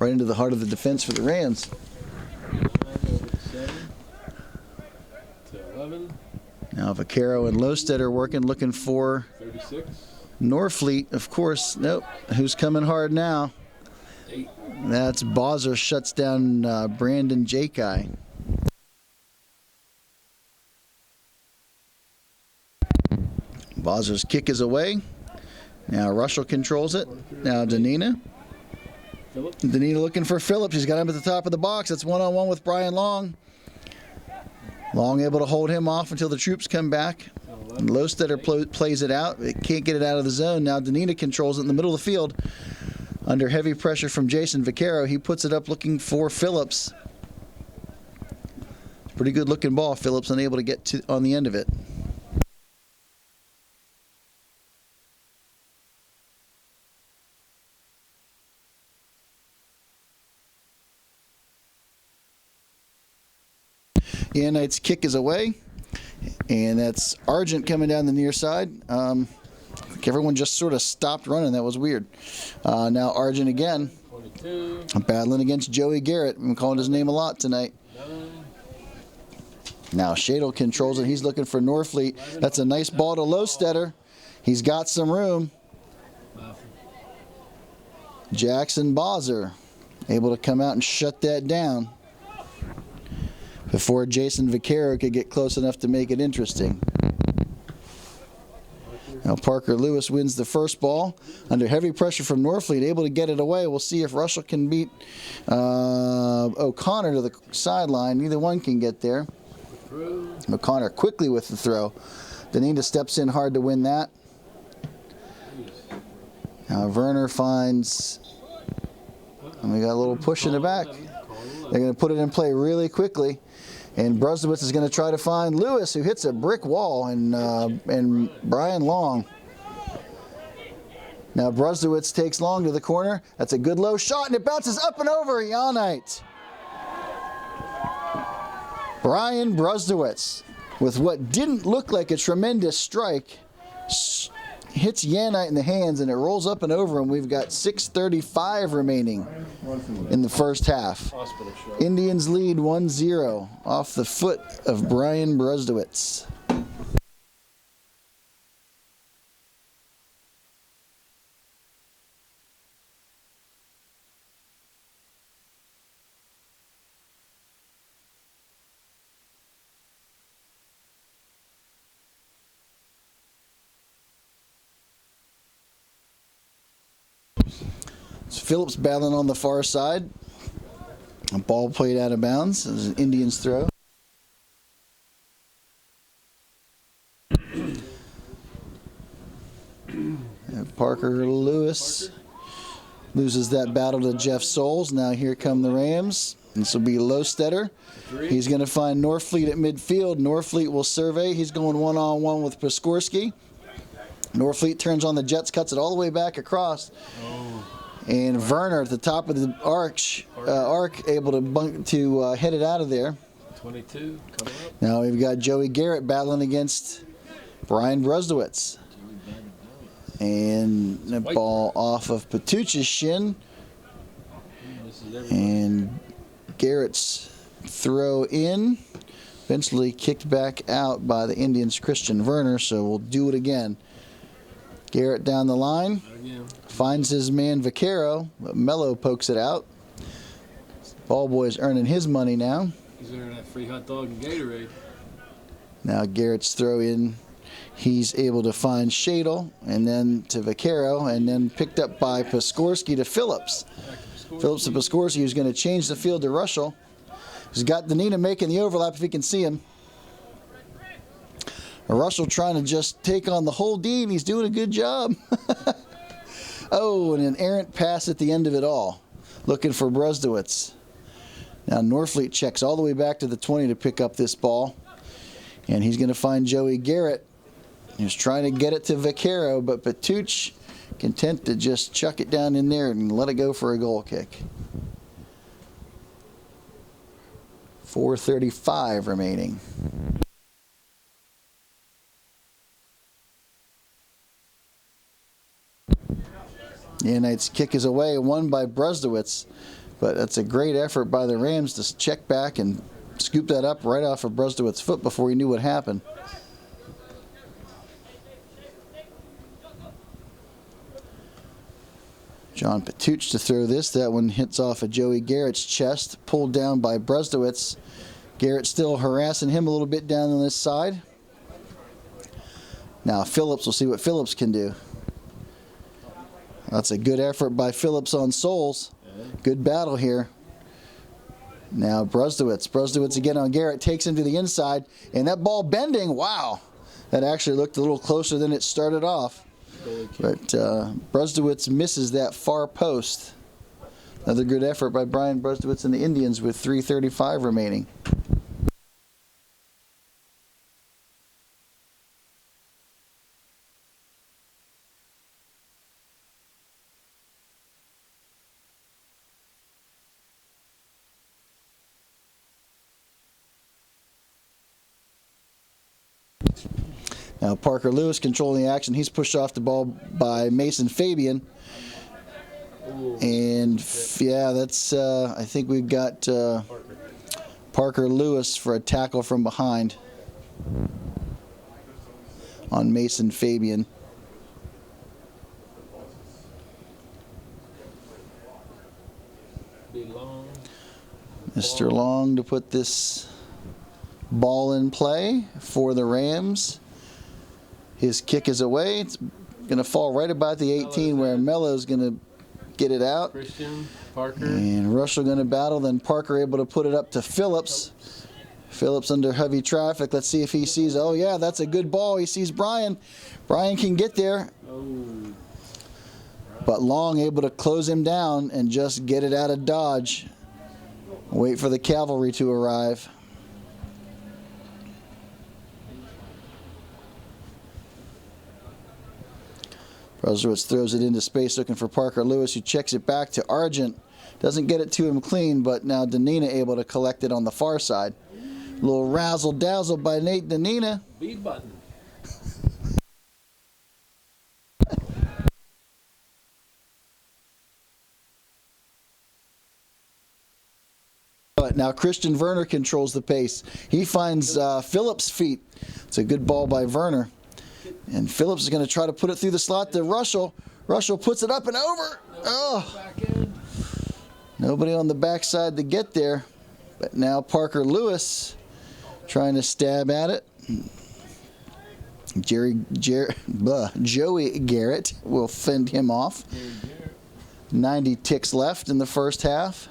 Right into the heart of the defense for the Rams. 9 over 7 to 11. Now Vaccaro and Lowstetter working, looking for 36. Norfleet, of course. Nope. Who's coming hard now? 8. That's Bowser shuts down Brandon Jakai. Bowser's kick is away. Now Russell controls it. Now Danina. Phillips. Danina looking for Phillips. He's got him at the top of the box. That's one-on-one with Brian Long. Long able to hold him off until the troops come back. And Lowstetter plays it out. It can't get it out of the zone. Now Danina controls it in the middle of the field. Under heavy pressure from Jason Vaccaro, he puts it up looking for Phillips. Pretty good looking ball. Phillips unable to get on the end of it. Knight's kick is away, and that's Argent coming down the near side. Everyone just sort of stopped running. That was weird. Now Argent again. 22. Battling against Joey Garrett. I'm calling his name a lot tonight. 9. Now Shadle controls it. He's looking for Norfleet. That's a nice ball to Lowstetter. He's got some room. Jackson Bowser able to come out and shut that down before Jason Vaccaro could get close enough to make it interesting. Now Parker Lewis wins the first ball under heavy pressure from Norfleet, able to get it away. We'll see if Russell can beat O'Connor to the sideline. Neither one can get there. O'Connor quickly with the throw. Danina steps in hard to win that. Now Werner finds, and we got a little push in the back. They're going to put it in play really quickly. And Brustowitz is going to try to find Lewis, who hits a brick wall, and Brian Long. Now Brusdowitz takes long to the corner. That's a good low shot, and it bounces up and over Yanite. Brian Brusdowitz, with what didn't look like a tremendous strike, hits Yanite in the hands, and it rolls up and over, and we've got 6:35 remaining in the first half. Indians lead 1-0 off the foot of Brian Brusdowitz. Phillips battling on the far side. A ball played out of bounds. It was an Indians throw. And Parker Lewis loses that battle to Jeff Souls. Now here come the Rams. This will be Lostetter. He's going to find Norfleet at midfield. Norfleet will survey. He's going one-on-one with Piskorski. Norfleet turns on the Jets, cuts it all the way back across. And Werner at the top of the arc able to head it out of there. 22 coming up. Now we've got Joey Garrett battling against Brian Brusdowitz. And the ball off of Patuch's shin. And Garrett's throw in. Eventually kicked back out by the Indians' Christian Werner, so we'll do it again. Garrett down the line. Finds his man Vaquero, but Mello pokes it out. Ball boy's earning his money now. He's earning that free hot dog and Gatorade. Now Garrett's throw in. He's able to find Shadle, and then to Vaquero, and then picked up by Piskorski to Phillips. Phillips to Piskorski, who's going to change the field to Russell. He's got Danina making the overlap if he can see him. Russell trying to just take on the whole D, and he's doing a good job. Oh, and an errant pass at the end of it all. Looking for Brusdowitz. Now Norfleet checks all the way back to the 20 to pick up this ball. And he's going to find Joey Garrett. He's trying to get it to Vaquero, but Patuch content to just chuck it down in there and let it go for a goal kick. 4:35 remaining. The United's kick is away, won by Brusdowitz, but that's a great effort by the Rams to check back and scoop that up right off of Brusdowitz's foot before he knew what happened. John Patuch to throw this. That one hits off of Joey Garrett's chest, pulled down by Brusdowitz. Garrett still harassing him a little bit down on this side. Now Phillips, we'll see what Phillips can do. That's a good effort by Phillips on Souls. Good battle here. Now Brusdowitz. Brusdowitz again on Garrett. Takes him to the inside. And that ball bending. Wow. That actually looked a little closer than it started off. But Brusdowitz misses that far post. Another good effort by Brian Brusdowitz and the Indians with 3:35 remaining. Now Parker Lewis controlling the action. He's pushed off the ball by Mason Fabian. And yeah, that's I think we've got Parker Lewis for a tackle from behind on Mason Fabian. Mr. Long to put this ball in play for the Rams. His kick is away. It's going to fall right about the 18 where Mello's going to get it out. Christian, Parker. And Russell going to battle. Then Parker able to put it up to Phillips. Phillips under heavy traffic. Let's see if he sees. Oh, yeah, that's a good ball. He sees Brian. Brian can get there. But Long able to close him down and just get it out of dodge. Wait for the cavalry to arrive. Brozowitz throws it into space looking for Parker Lewis, who checks it back to Argent. Doesn't get it to him clean, but now Danina able to collect it on the far side. A little razzle-dazzle by Nate Danina. B button. But now Christian Werner controls the pace. He finds Phillips' feet. It's a good ball by Werner. And Phillips is going to try to put it through the slot to Russell. Russell puts it up and over. Oh. Nobody on the backside to get there. But now Parker Lewis trying to stab at it. Joey Garrett will fend him off. 90 ticks left in the first half.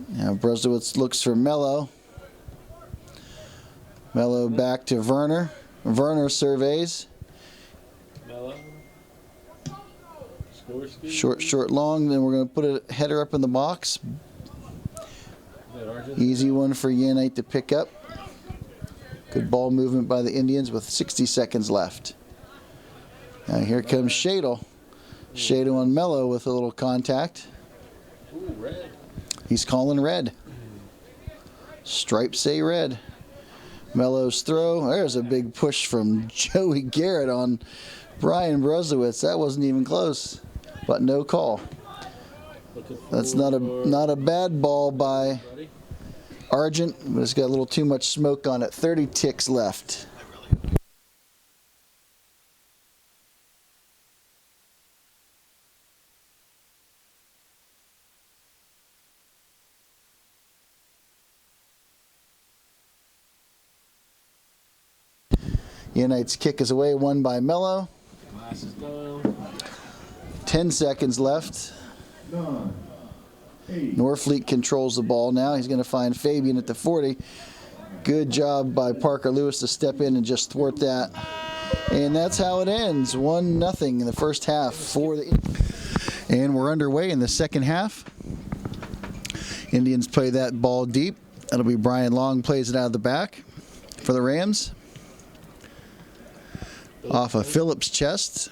Now Brozowitz looks for Mello. Mello back to Werner. Werner surveys. Mello. Short, long. Then we're going to put a header up in the box. Easy one for Yanite to pick up. Good ball movement by the Indians with 60 seconds left. Now here comes Shadle. Shadle on Mello with a little contact. Ooh, red. He's calling red. Stripes say red. Mello's throw. There's a big push from Joey Garrett on Brian Brozowitz. That wasn't even close, but no call. That's not a bad ball by Argent, but it's got a little too much smoke on it. 30 ticks left. Unite's kick is away, won by Mello. 10 seconds left. Norfleet controls the ball now. He's going to find Fabian at the 40. Good job by Parker Lewis to step in and just thwart that. And that's how it ends. 1-0 in the first half for the Indians. And we're underway in the second half. Indians play that ball deep. That'll be Brian Long plays it out of the back for the Rams. Off of Phillips' chest.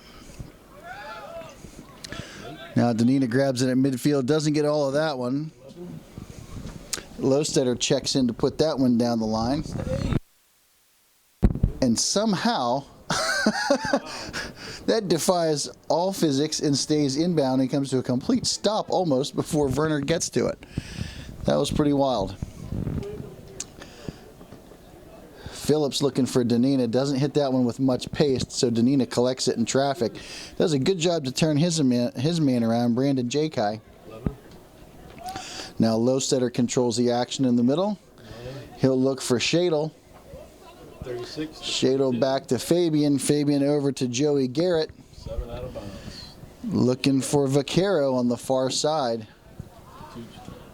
Now Danina grabs it at midfield. Doesn't get all of that one. Lostetter checks in to put that one down the line. And somehow that defies all physics and stays inbound and comes to a complete stop almost before Werner gets to it. That was pretty wild. Phillips looking for Danina. Doesn't hit that one with much pace, so Danina collects it in traffic. Does a good job to turn his man around, Brandon Jakai. Now Lostetter controls the action in the middle. He'll look for Shadle. Shadle back to Fabian. Fabian over to Joey Garrett. 7 out of bounds. Looking for Vaquero on the far side.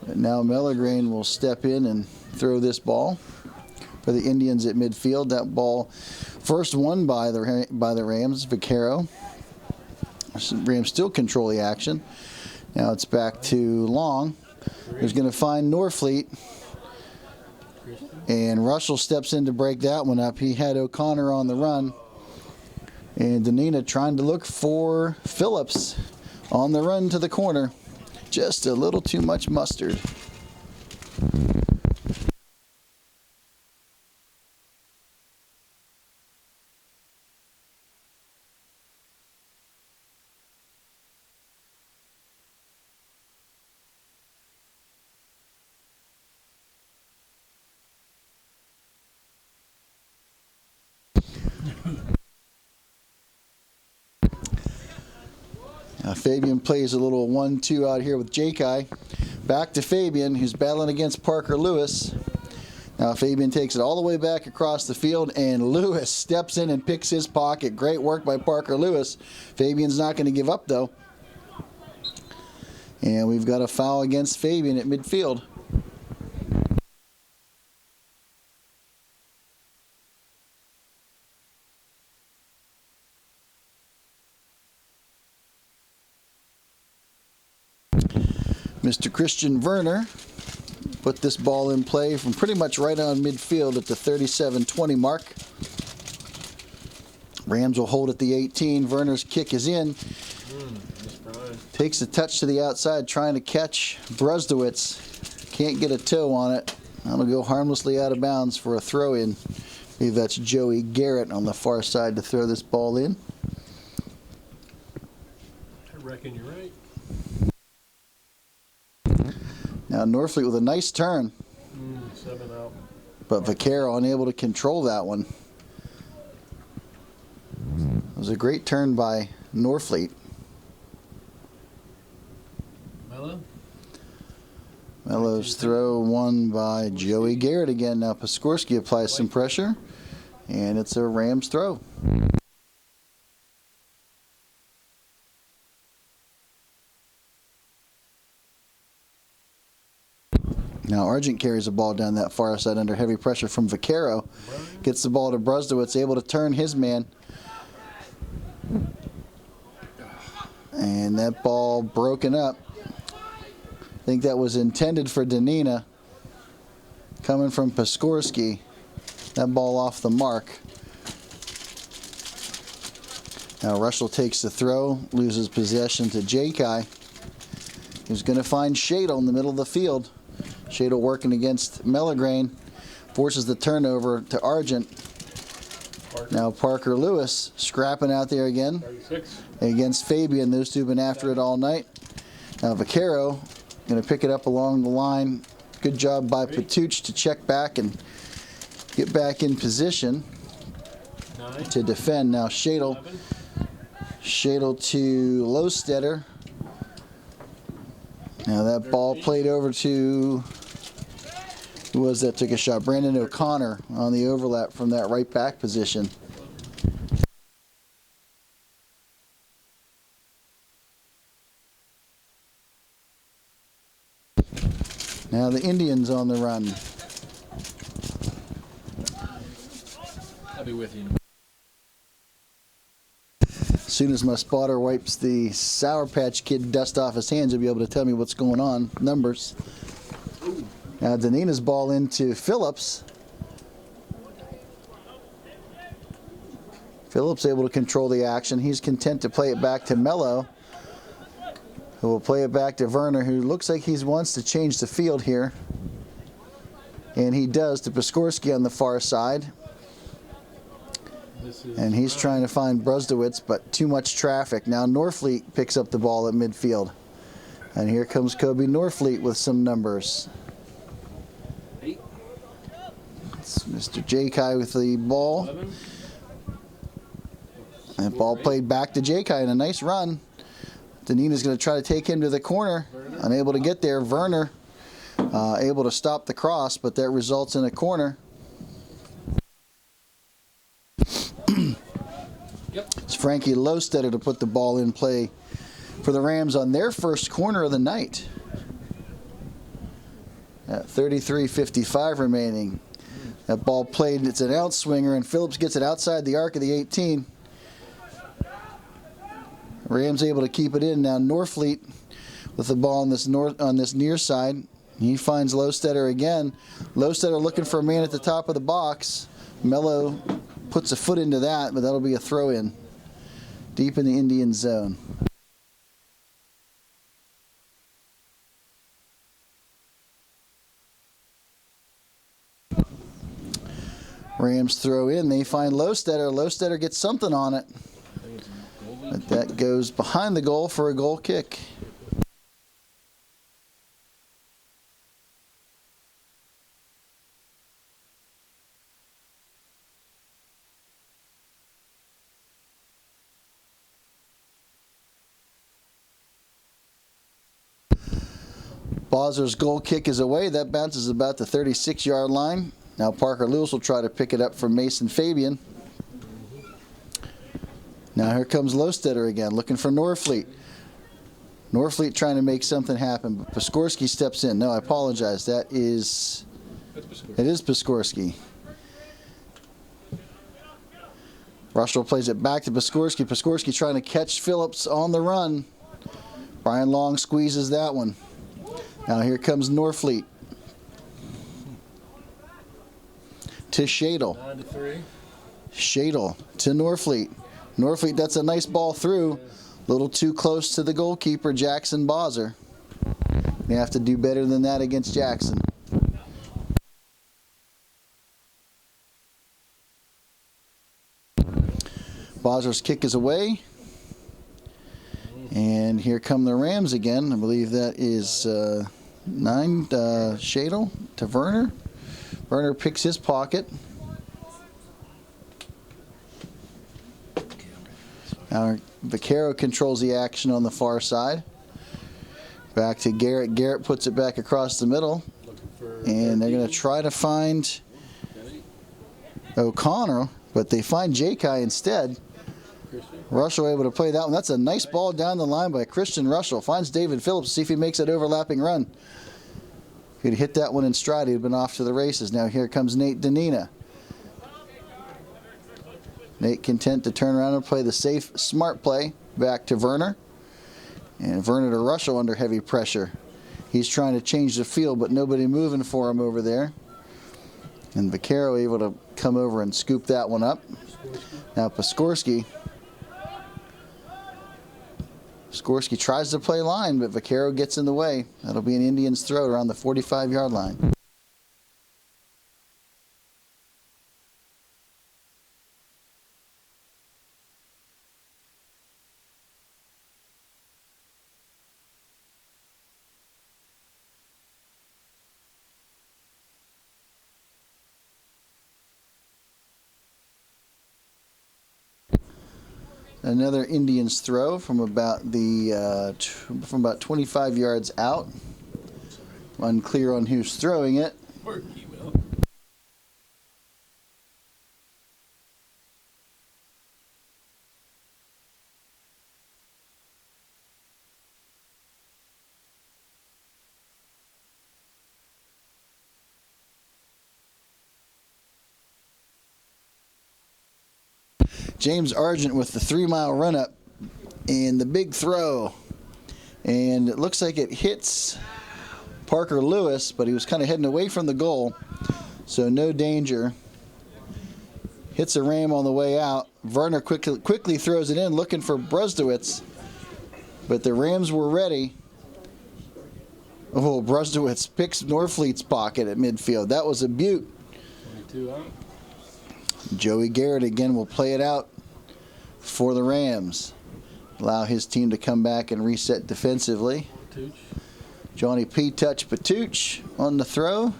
But now Mellegrain will step in and throw this ball for the Indians at midfield. That ball first won by the Rams, Vaquero. Rams still control the action. Now it's back to Long, who's going to find Norfleet. And Russell steps in to break that one up. He had O'Connor on the run. And Danina trying to look for Phillips on the run to the corner. Just a little too much mustard. Fabian plays a little 1-2 out here with Jakai. Back to Fabian, who's battling against Parker Lewis. Now Fabian takes it all the way back across the field, and Lewis steps in and picks his pocket. Great work by Parker Lewis. Fabian's not going to give up, though. And we've got a foul against Fabian at midfield. Mr. Christian Werner put this ball in play from pretty much right on midfield at the 37-20 mark. Rams will hold at the 18. Werner's kick is in. That's Brian. Takes a touch to the outside, trying to catch Brusdowitz. Can't get a toe on it. That'll go harmlessly out of bounds for a throw-in. I believe that's Joey Garrett on the far side to throw this ball in. I reckon you're right. Now Norfleet with a nice turn, 7 out. but Vaquero unable to control that one. It was a great turn by Norfleet. Mello? Mello's throw won by Joey Garrett again. Now Piskorski applies some pressure, and it's a Rams throw. Now Argent carries the ball down that far side under heavy pressure from Vaquero. Gets the ball to Brusdowitz, able to turn his man. And that ball broken up. I think that was intended for Danina. Coming from Piskorski. That ball off the mark. Now Russell takes the throw, loses possession to J-Kai. He's going to find Shadle in the middle of the field. Shadle working against Mellegrain. Forces the turnover to Argent. Now Parker Lewis scrapping out there again 36. against Fabian. Those two have been after it all night. Now Vaquero going to pick it up along the line. Good job by Patuch to check back and get back in position 9. to defend. Now Shadle. 11. Shadle to Lowstetter. Now that ball played over to, who was that took a shot? Brandon O'Connor on the overlap from that right back position. Now the Indians on the run. I'll be with you. As soon as my spotter wipes the Sour Patch Kid dust off his hands, he'll be able to tell me what's going on. Numbers. Now Danina's ball into Phillips. Phillips able to control the action. He's content to play it back to Mello, who will play it back to Werner, who looks like he wants to change the field here. And he does, to Piskorski on the far side. And he's trying to find Brusdowitz, but too much traffic. Now Norfleet picks up the ball at midfield. And here comes Kobe Norfleet with some numbers. 8. It's Mr. J-Kai with the ball. 11. And ball played back to J-Kai in a nice run. Danina's going to try to take him to the corner. Unable to get there. Werner able to stop the cross, but that results in a corner. It's Frankie Lowstetter to put the ball in play for the Rams on their first corner of the night. At 33:55 remaining. That ball played, it's an outswinger, and Phillips gets it outside the arc of the 18. Rams able to keep it in. Now Norfleet with the ball on this near side. He finds Lowstetter again. Lowstetter looking for a man at the top of the box. Mello puts a foot into that, but that'll be a throw-in deep in the Indian zone. Rams throw in. They find Lowstetter. Lowstetter gets something on it. But that goes behind the goal for a goal kick. Bozer's goal kick is away. That bounces about the 36-yard line. Now Parker Lewis will try to pick it up from Mason Fabian. Now here comes Lowstetter again, looking for Norfleet. Norfleet trying to make something happen, but Piskorski steps in. No, I apologize. It is Piskorski. Russell plays it back to Piskorski. Piskorski trying to catch Phillips on the run. Brian Long squeezes that one. Now here comes Norfleet. To Shadle. 9-3. Shadle to Norfleet. Norfleet, that's a nice ball through. A little too close to the goalkeeper, Jackson Bowser. They have to do better than that against Jackson. Bowser's kick is away. And here come the Rams again. I believe that is 9, Shadle to Werner. Werner picks his pocket. Now Vaquero controls the action on the far side. Back to Garrett. Garrett puts it back across the middle. And they're going to try to find O'Connor, but they find J-Kai instead. Russell able to play that one. That's a nice ball down the line by Christian Russell. Finds David Phillips, see if he makes that overlapping run. If he'd hit that one in stride, he'd been off to the races. Now here comes Nate Danina. Nate content to turn around and play the safe, smart play back to Werner. And Werner to Russell under heavy pressure. He's trying to change the field, but nobody moving for him over there. And Vaquero able to come over and scoop that one up. Now Piskorski. Piskorski tries to play line, but Vaquero gets in the way. That'll be an Indians throw around the 45-yard line. Another Indians throw from about 25 yards out. Unclear on who's throwing it. James Argent with the 3-mile run up and the big throw. And it looks like it hits Parker Lewis, but he was kind of heading away from the goal, so no danger. Hits a ram on the way out. Werner quickly throws it in, looking for Brusdowitz, but the Rams were ready. Oh, Brusdowitz picks Norfleet's pocket at midfield. That was a beaut. 22 out. Joey Garrett again will play it out for the Rams. Allow his team to come back and reset defensively. Johnny P. Touch Patuch on the throw.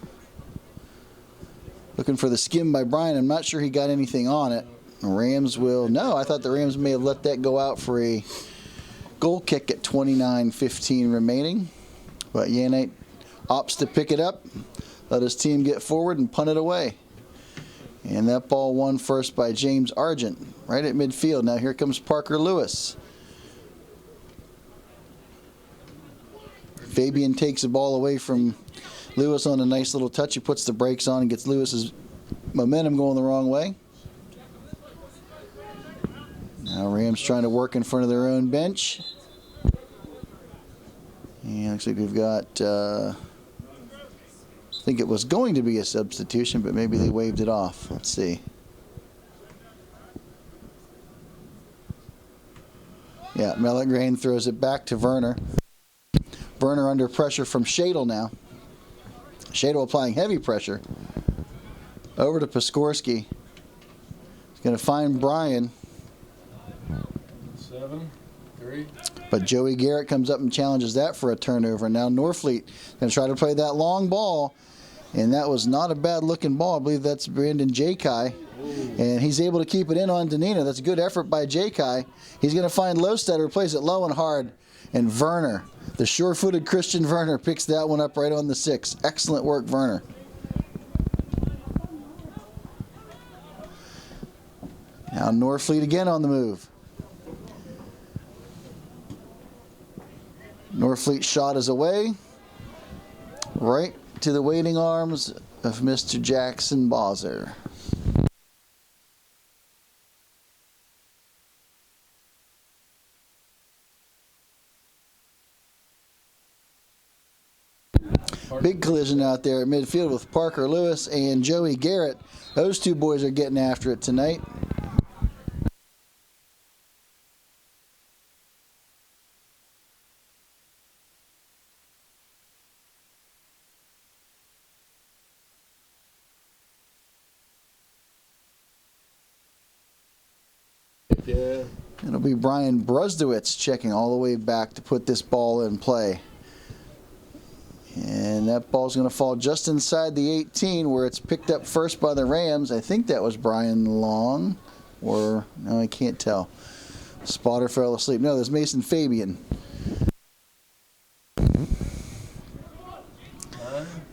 Looking for the skim by Brian. I'm not sure he got anything on it. The Rams will. No, I thought the Rams may have let that go out for a goal kick at 29:15 remaining. But Yanate opts to pick it up, let his team get forward and punt it away. And that ball won first by James Argent, right at midfield. Now here comes Parker Lewis. Fabian takes the ball away from Lewis on a nice little touch. He puts the brakes on and gets Lewis's momentum going the wrong way. Now Rams trying to work in front of their own bench. And looks like we've got... I think it was going to be a substitution, but maybe they waved it off. Let's see. Yeah, Mellegrain throws it back to Werner. Werner under pressure from Shadle now. Shadle applying heavy pressure. Over to Piskorski. He's going to find Brian. 7, 3. But Joey Garrett comes up and challenges that for a turnover. Now Norfleet going to try to play that long ball. And that was not a bad looking ball. I believe that's Brandon J-Kai. And he's able to keep it in on Danina. That's a good effort by J-Kai. He's going to find Lowstetter, plays it low and hard. And Werner, the sure-footed Christian Werner, picks that one up right on the 6. Excellent work, Werner. Now Norfleet again on the move. Norfleet's shot is away. Right to the waiting arms of Mr. Jackson Bowser. Big collision out there at midfield with Parker Lewis and Joey Garrett. Those two boys are getting after it tonight. Yeah. It'll be Brian Brusdowitz checking all the way back to put this ball in play. And that ball's going to fall just inside the 18 where it's picked up first by the Rams. I think that was Brian Long, or no, I can't tell. Spotter fell asleep. No, there's Mason Fabian.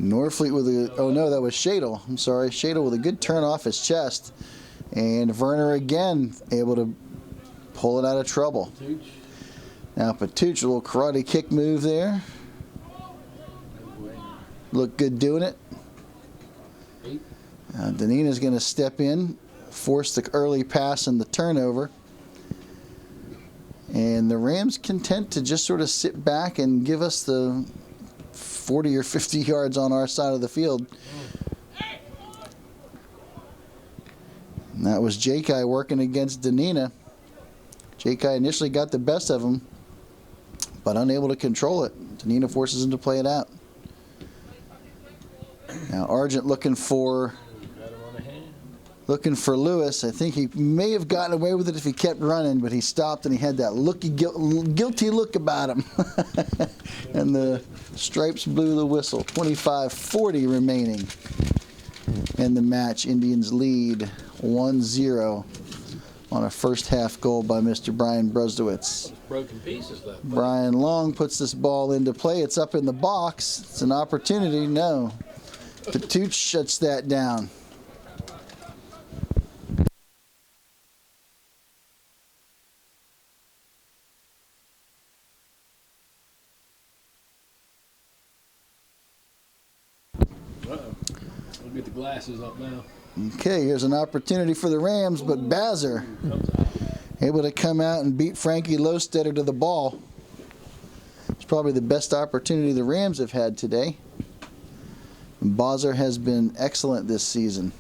Norfleet with a, oh no, that was Shadle. I'm sorry, Shadle with a good turn off his chest. And Werner again able to pull it out of trouble. Now Patuch, a little karate kick move there. Look good doing it. Danina's going to step in, force the early pass and the turnover. And the Rams content to just sort of sit back and give us the 40 or 50 yards on our side of the field. And that was Jakai working against Danina. Jakai initially got the best of him, but unable to control it. Danina forces him to play it out. Now Argent looking for Lewis. I think he may have gotten away with it if he kept running, but he stopped and he had that guilty look about him. And the Stripes blew the whistle. 25:40 remaining in the match. Indians lead 1-0 on a first half goal by Mr. Brian Brusdowitz. Broken pieces left. Brian Long puts this ball into play. It's up in the box. It's an opportunity. No. Patuch shuts that down. We'll get the glasses up now. Okay, here's an opportunity for the Rams, but Bazer able to come out and beat Frankie Lowstetter to the ball. It's probably the best opportunity the Rams have had today. Bazer has been excellent this season.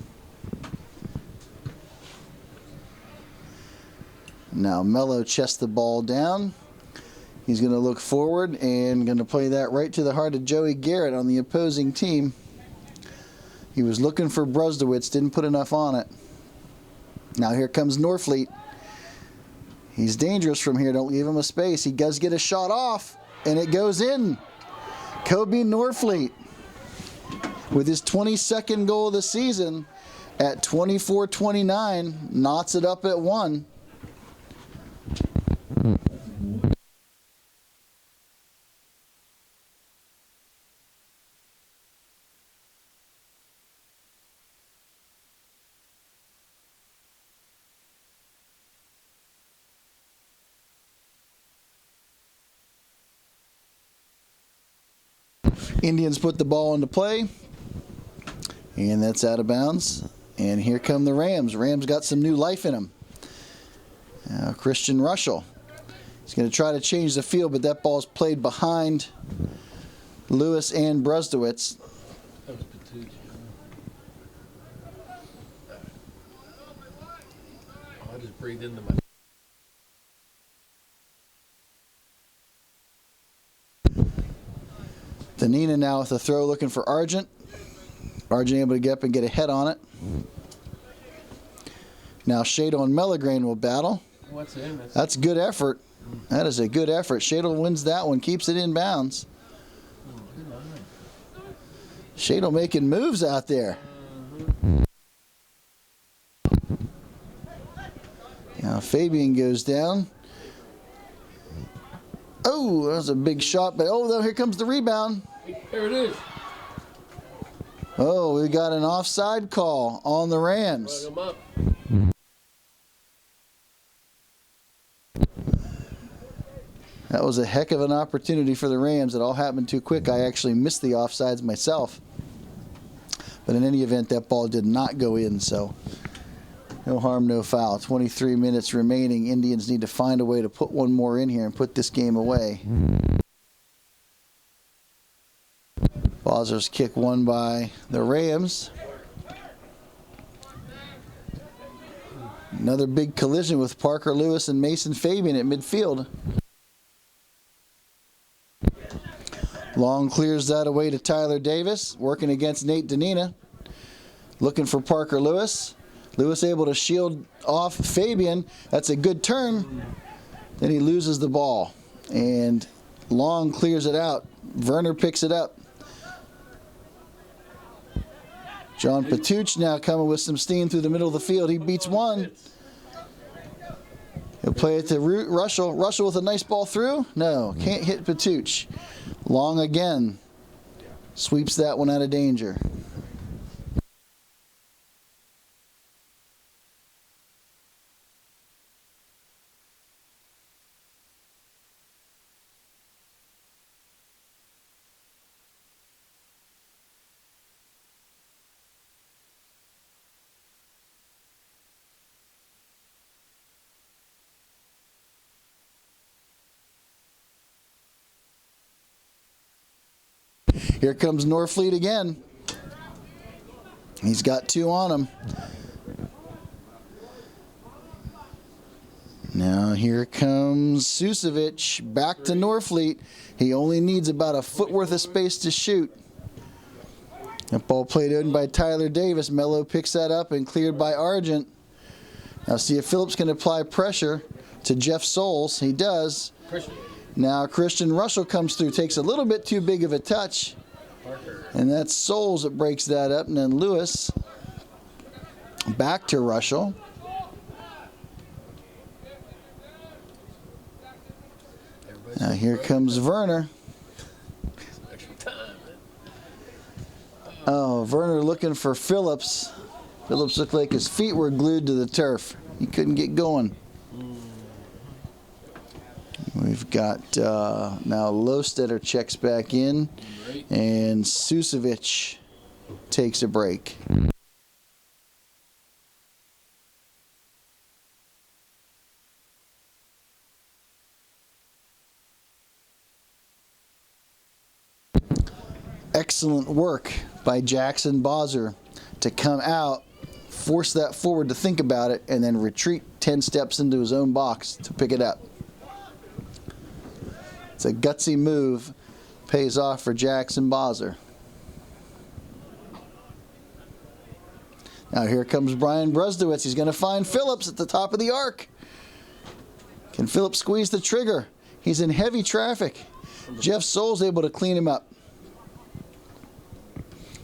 Now Mello chests the ball down. He's going to look forward and going to play that right to the heart of Joey Garrett on the opposing team. He was looking for Brusdowitz, didn't put enough on it. Now here comes Norfleet. He's dangerous from here. Don't leave him a space. He does get a shot off, and it goes in. Kobe Norfleet with his 22nd goal of the season at 24-29, knots it up at 1. Indians put the ball into play, and that's out of bounds. And here come the Rams. Rams got some new life in them. Christian Russell. He's going to try to change the field, but that ball's played behind Lewis and Brusdowitz. That was Patuch. I just breathed into my... Danina now with a throw looking for Argent. Argent able to get up and get a head on it. Now Shadle and Mellegrain will battle. What's in? That's good effort. That is a good effort. Shadle wins that one, keeps it in bounds. Shadle making moves out there. Now Fabian goes down. Oh, that was a big shot, but oh, here comes the rebound. There it is. Oh, we got an offside call on the Rams. Plug 'em up. That was a heck of an opportunity for the Rams. It all happened too quick. I actually missed the offsides myself. But in any event, that ball did not go in, so no harm, no foul. 23 minutes remaining. Indians need to find a way to put one more in here and put this game away. Bazer's kick won by the Rams. Another big collision with Parker Lewis and Mason Fabian at midfield. Long clears that away to Tyler Davis, working against Nate Danina. Looking for Parker Lewis. Lewis able to shield off Fabian. That's a good turn. Then he loses the ball. And Long clears it out. Werner picks it up. John Patuch now coming with some steam through the middle of the field. He beats one. He'll play it to Russell. Russell with a nice ball through. No, can't hit Patuch. Long again. Sweeps that one out of danger. Here comes Norfleet again. He's got two on him. Now here comes Susevic back to Norfleet. He only needs about a foot worth of space to shoot. That ball played in by Tyler Davis. Mello picks that up and cleared by Argent. Now see if Phillips can apply pressure to Jeff Souls. He does. Now Christian Russell comes through, takes a little bit too big of a touch. And that's Souls that breaks that up. And then Lewis back to Russell. Now here comes Werner. Oh, Werner looking for Phillips. Phillips looked like his feet were glued to the turf. He couldn't get going. We've got now Lostetter checks back in, and Susevic takes a break. Excellent work by Jackson Bozzer to come out, force that forward to think about it, and then retreat 10 steps into his own box to pick it up. It's a gutsy move, pays off for Jackson Bozzer. Now here comes Brian Brusdowitz. He's going to find Phillips at the top of the arc. Can Phillips squeeze the trigger? He's in heavy traffic. Jeff Souls able to clean him up.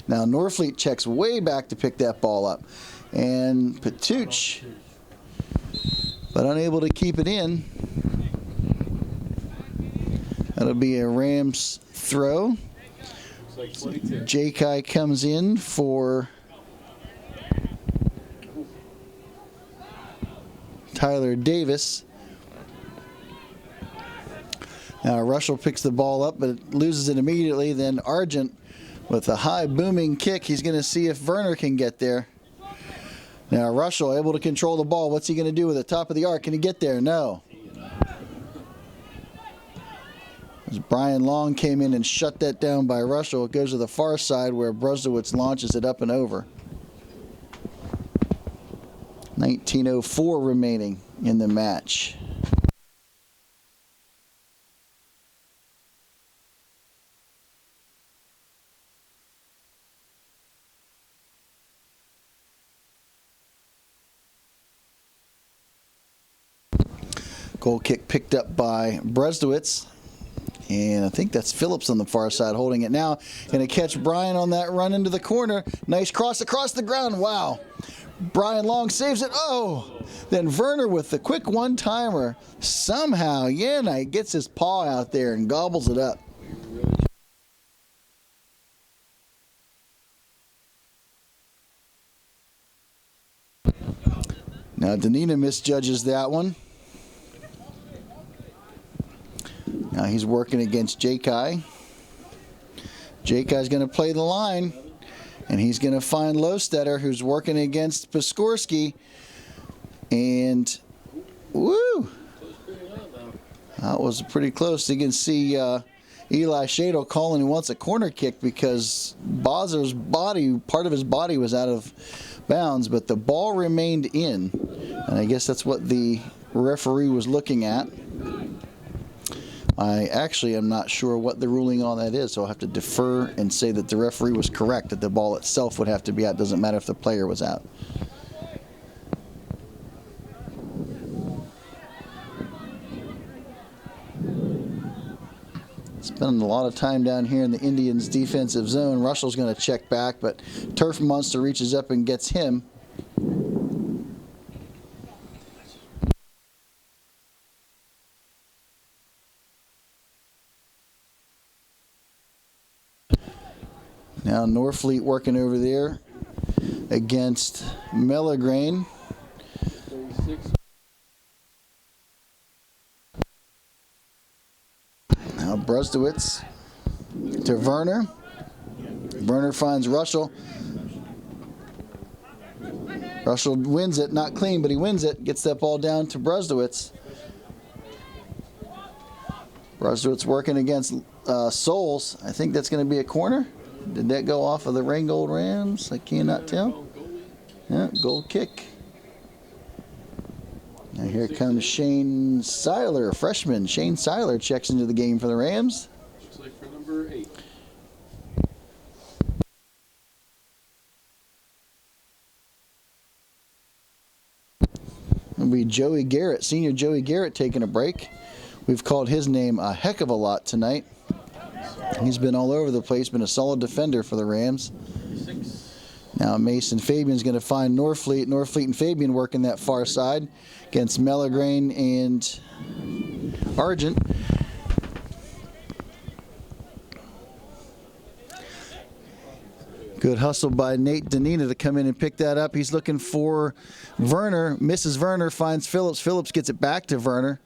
Now Norfleet checks way back to pick that ball up. And Patuch, but unable to keep it in. That'll be a Rams throw. J-Kai comes in for Tyler Davis. Now Russell picks the ball up, but loses it immediately. Then Argent with a high booming kick. He's going to see if Werner can get there. Now Russell able to control the ball. What's he going to do with the top of the arc? Can he get there? No. As Brian Long came in and shut that down by Russell, it goes to the far side where Brusdowitz launches it up and over. 19:04 remaining in the match. Goal kick picked up by Brusdowitz. And I think that's Phillips on the far side holding it now. Going to catch Brian on that run into the corner. Nice cross across the ground. Wow. Brian Long saves it. Oh. Then Werner with the quick one-timer. Somehow Yanai gets his paw out there and gobbles it up. Now Danina misjudges that one. Now he's working against J-Kai. J-Kai's going to play the line, and he's going to find Lostetter, who's working against Piskorski. And, woo! That was pretty close. You can see Eli Shadle calling he wants a corner kick because Bozzer's body, part of his body was out of bounds, but the ball remained in. And I guess that's what the referee was looking at. I actually am not sure what the ruling on that is, so I'll have to defer and say that the referee was correct, that the ball itself would have to be out. Doesn't matter if the player was out. Spending a lot of time down here in the Indians' defensive zone. Russell's going to check back, but Turf Monster reaches up and gets him. Now Norfleet working over there against Melagrain. 36. Now Brustowitz to Werner. Werner finds Russell. Russell wins it, not clean, but he wins it. Gets that ball down to Brustowitz. Brustowitz working against Souls. I think that's going to be a corner. Did that go off of the Ringgold Rams? I cannot tell. Yeah, goal kick. Now here comes Shane Seiler, freshman. Shane Seiler checks into the game for the Rams. Looks like for number 8. It'll be Joey Garrett, senior Joey Garrett taking a break. We've called his name a heck of a lot tonight. He's been all over the place, been a solid defender for the Rams. 36. Now Mason Fabian's going to find Norfleet. Norfleet and Fabian working that far side against Melagrain and Argent. Good hustle by Nate Danina to come in and pick that up. He's looking for Werner. Misses Werner, finds Phillips. Phillips gets it back to Werner.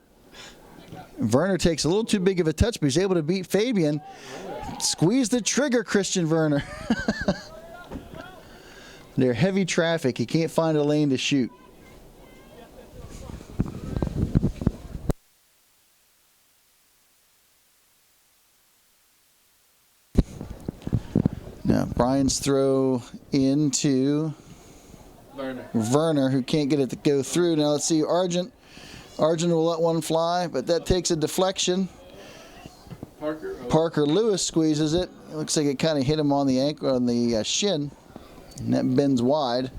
Werner takes a little too big of a touch, but he's able to beat Fabian. Squeeze the trigger, Christian Werner. They're heavy traffic. He can't find a lane to shoot. Now Brian's throw into Werner, who can't get it to go through. Now let's see, Argent. Argent will let one fly, but that takes a deflection. Parker Lewis squeezes it. It looks like it kind of hit him on the ankle, on the shin, and that bends wide.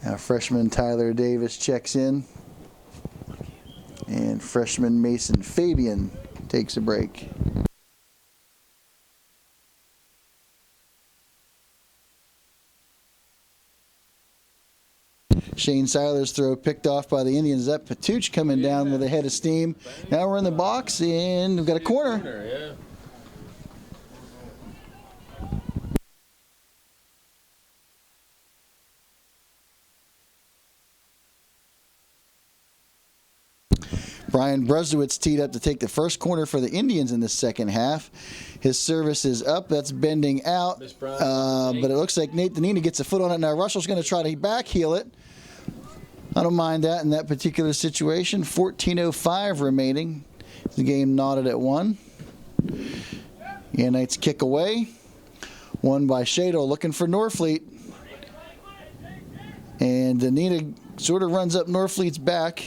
Now freshman Tyler Davis checks in, and freshman Mason Fabian takes a break. Shane Seiler's throw picked off by the Indians. That Patuch coming down with a head of steam. Now we're in the box, and we've got a corner. Yeah. Brian Brustowitz teed up to take the first corner for the Indians in the second half. His service is up. That's bending out. But it looks like Nate Danina gets a foot on it. Now Russell's going to try to backheel it. I don't mind that in that particular situation. 14:05 remaining. The game knotted at 1. Yannites kick away. Won by Shado, looking for Norfleet. And Danina sort of runs up Norfleet's back,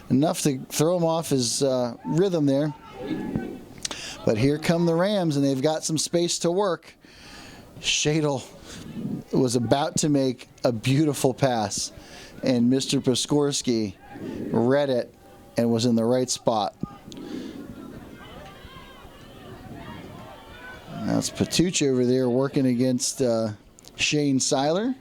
enough to throw him off his rhythm there. But here come the Rams, and they've got some space to work. Shadle was about to make a beautiful pass, and Mr. Piskorski read it and was in the right spot. That's Patuch over there working against Shane Seiler.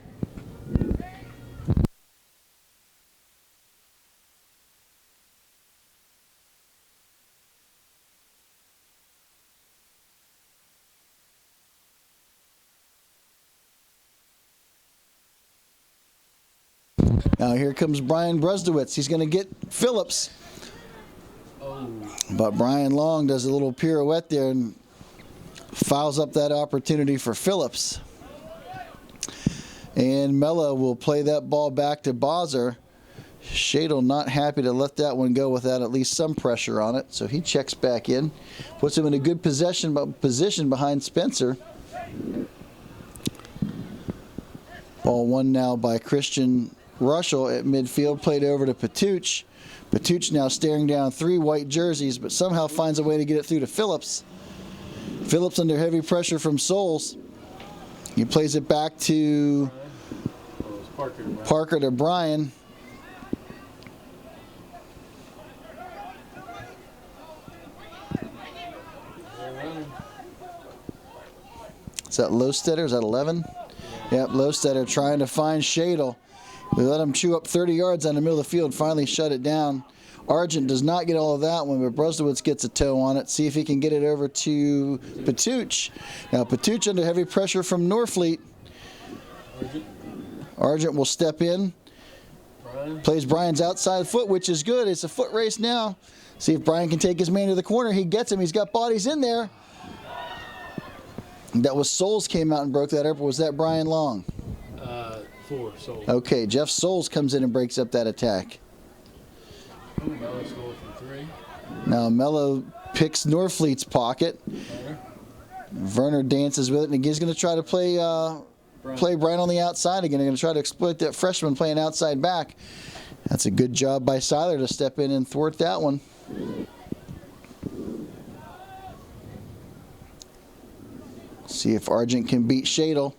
Now here comes Brian Brustowitz. He's going to get Phillips. But Brian Long does a little pirouette there and fouls up that opportunity for Phillips. And Mella will play that ball back to Bozzer. Shadle not happy to let that one go without at least some pressure on it. So he checks back in. Puts him in a good position behind Spencer. Ball one now by Christian Russell at midfield, played over to Patuch. Patuch now staring down 3 white jerseys, but somehow finds a way to get it through to Phillips. Phillips under heavy pressure from Souls. He plays it back to Oh, it's Parker. Right? Parker to Brian. They're running. Is that Lowstetter? Is that 11? Yep, Lowstetter trying to find Shadle. We let him chew up 30 yards on the middle of the field, finally shut it down. Argent does not get all of that one, but Bruslowitz gets a toe on it. See if he can get it over to Patuch. Now, Patuch under heavy pressure from Norfleet. Argent will step in. Brian. Plays Brian's outside foot, which is good. It's a foot race now. See if Brian can take his man to the corner. He gets him. He's got bodies in there. That was Souls came out and broke that up, or was that Brian Long? 4. So. Okay, Jeff Souls comes in and breaks up that attack. Mello scored from 3. Now Mello picks Norfleet's pocket. Werner dances with it, and he's going to try to play Brian on the outside again. They're going to try to exploit that freshman playing outside back. That's a good job by Seiler to step in and thwart that one. See if Argent can beat Shadle.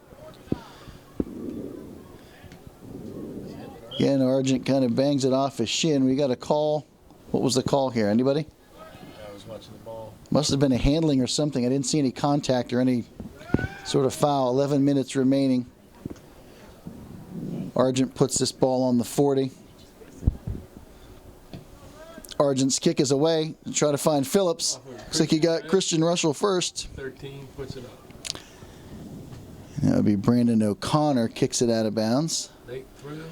Again, Argent kind of bangs it off his shin. We got a call. What was the call here? Anybody? I was watching the ball. Must have been a handling or something. I didn't see any contact or any sort of foul. 11 minutes remaining. Argent puts this ball on the 40. Argent's kick is away. Try to find Phillips. Looks like he got Christian Russell first. 13 puts it up. That would be Brandon O'Connor. Kicks it out of bounds. Nate through.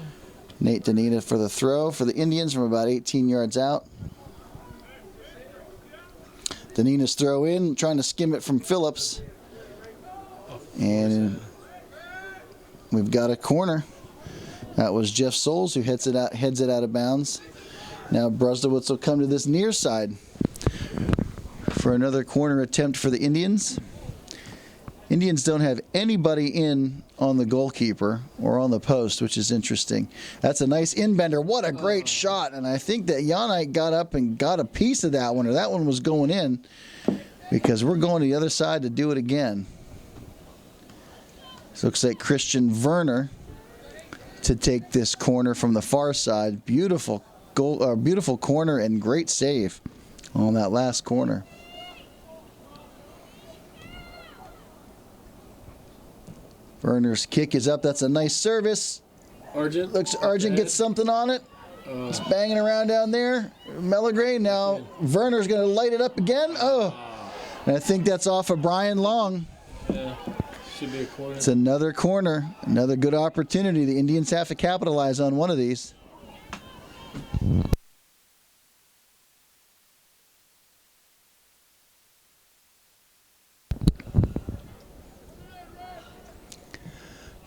Nate Danita for the throw for the Indians from about 18 yards out. Danita's throw in, trying to skim it from Phillips. And we've got a corner. That was Jeff Souls who heads it out of bounds. Now Bruslowitz will come to this near side for another corner attempt for the Indians. Indians don't have anybody in on the goalkeeper or on the post, which is interesting. That's a nice inbender. What a great shot. And I think that Yanite got up and got a piece of that one, or that one was going in, because we're going to the other side to do it again. So it looks like Christian Werner to take this corner from the far side. Beautiful goal, beautiful corner and great save on that last corner. Werner's kick is up. That's a nice service. Argent. Looks Argent gets something on it. It's banging around down there. Melagray now. Werner's going to light it up again. Oh, and I think that's off of Brian Long. Yeah, should be a corner. It's another corner. Another good opportunity. The Indians have to capitalize on one of these.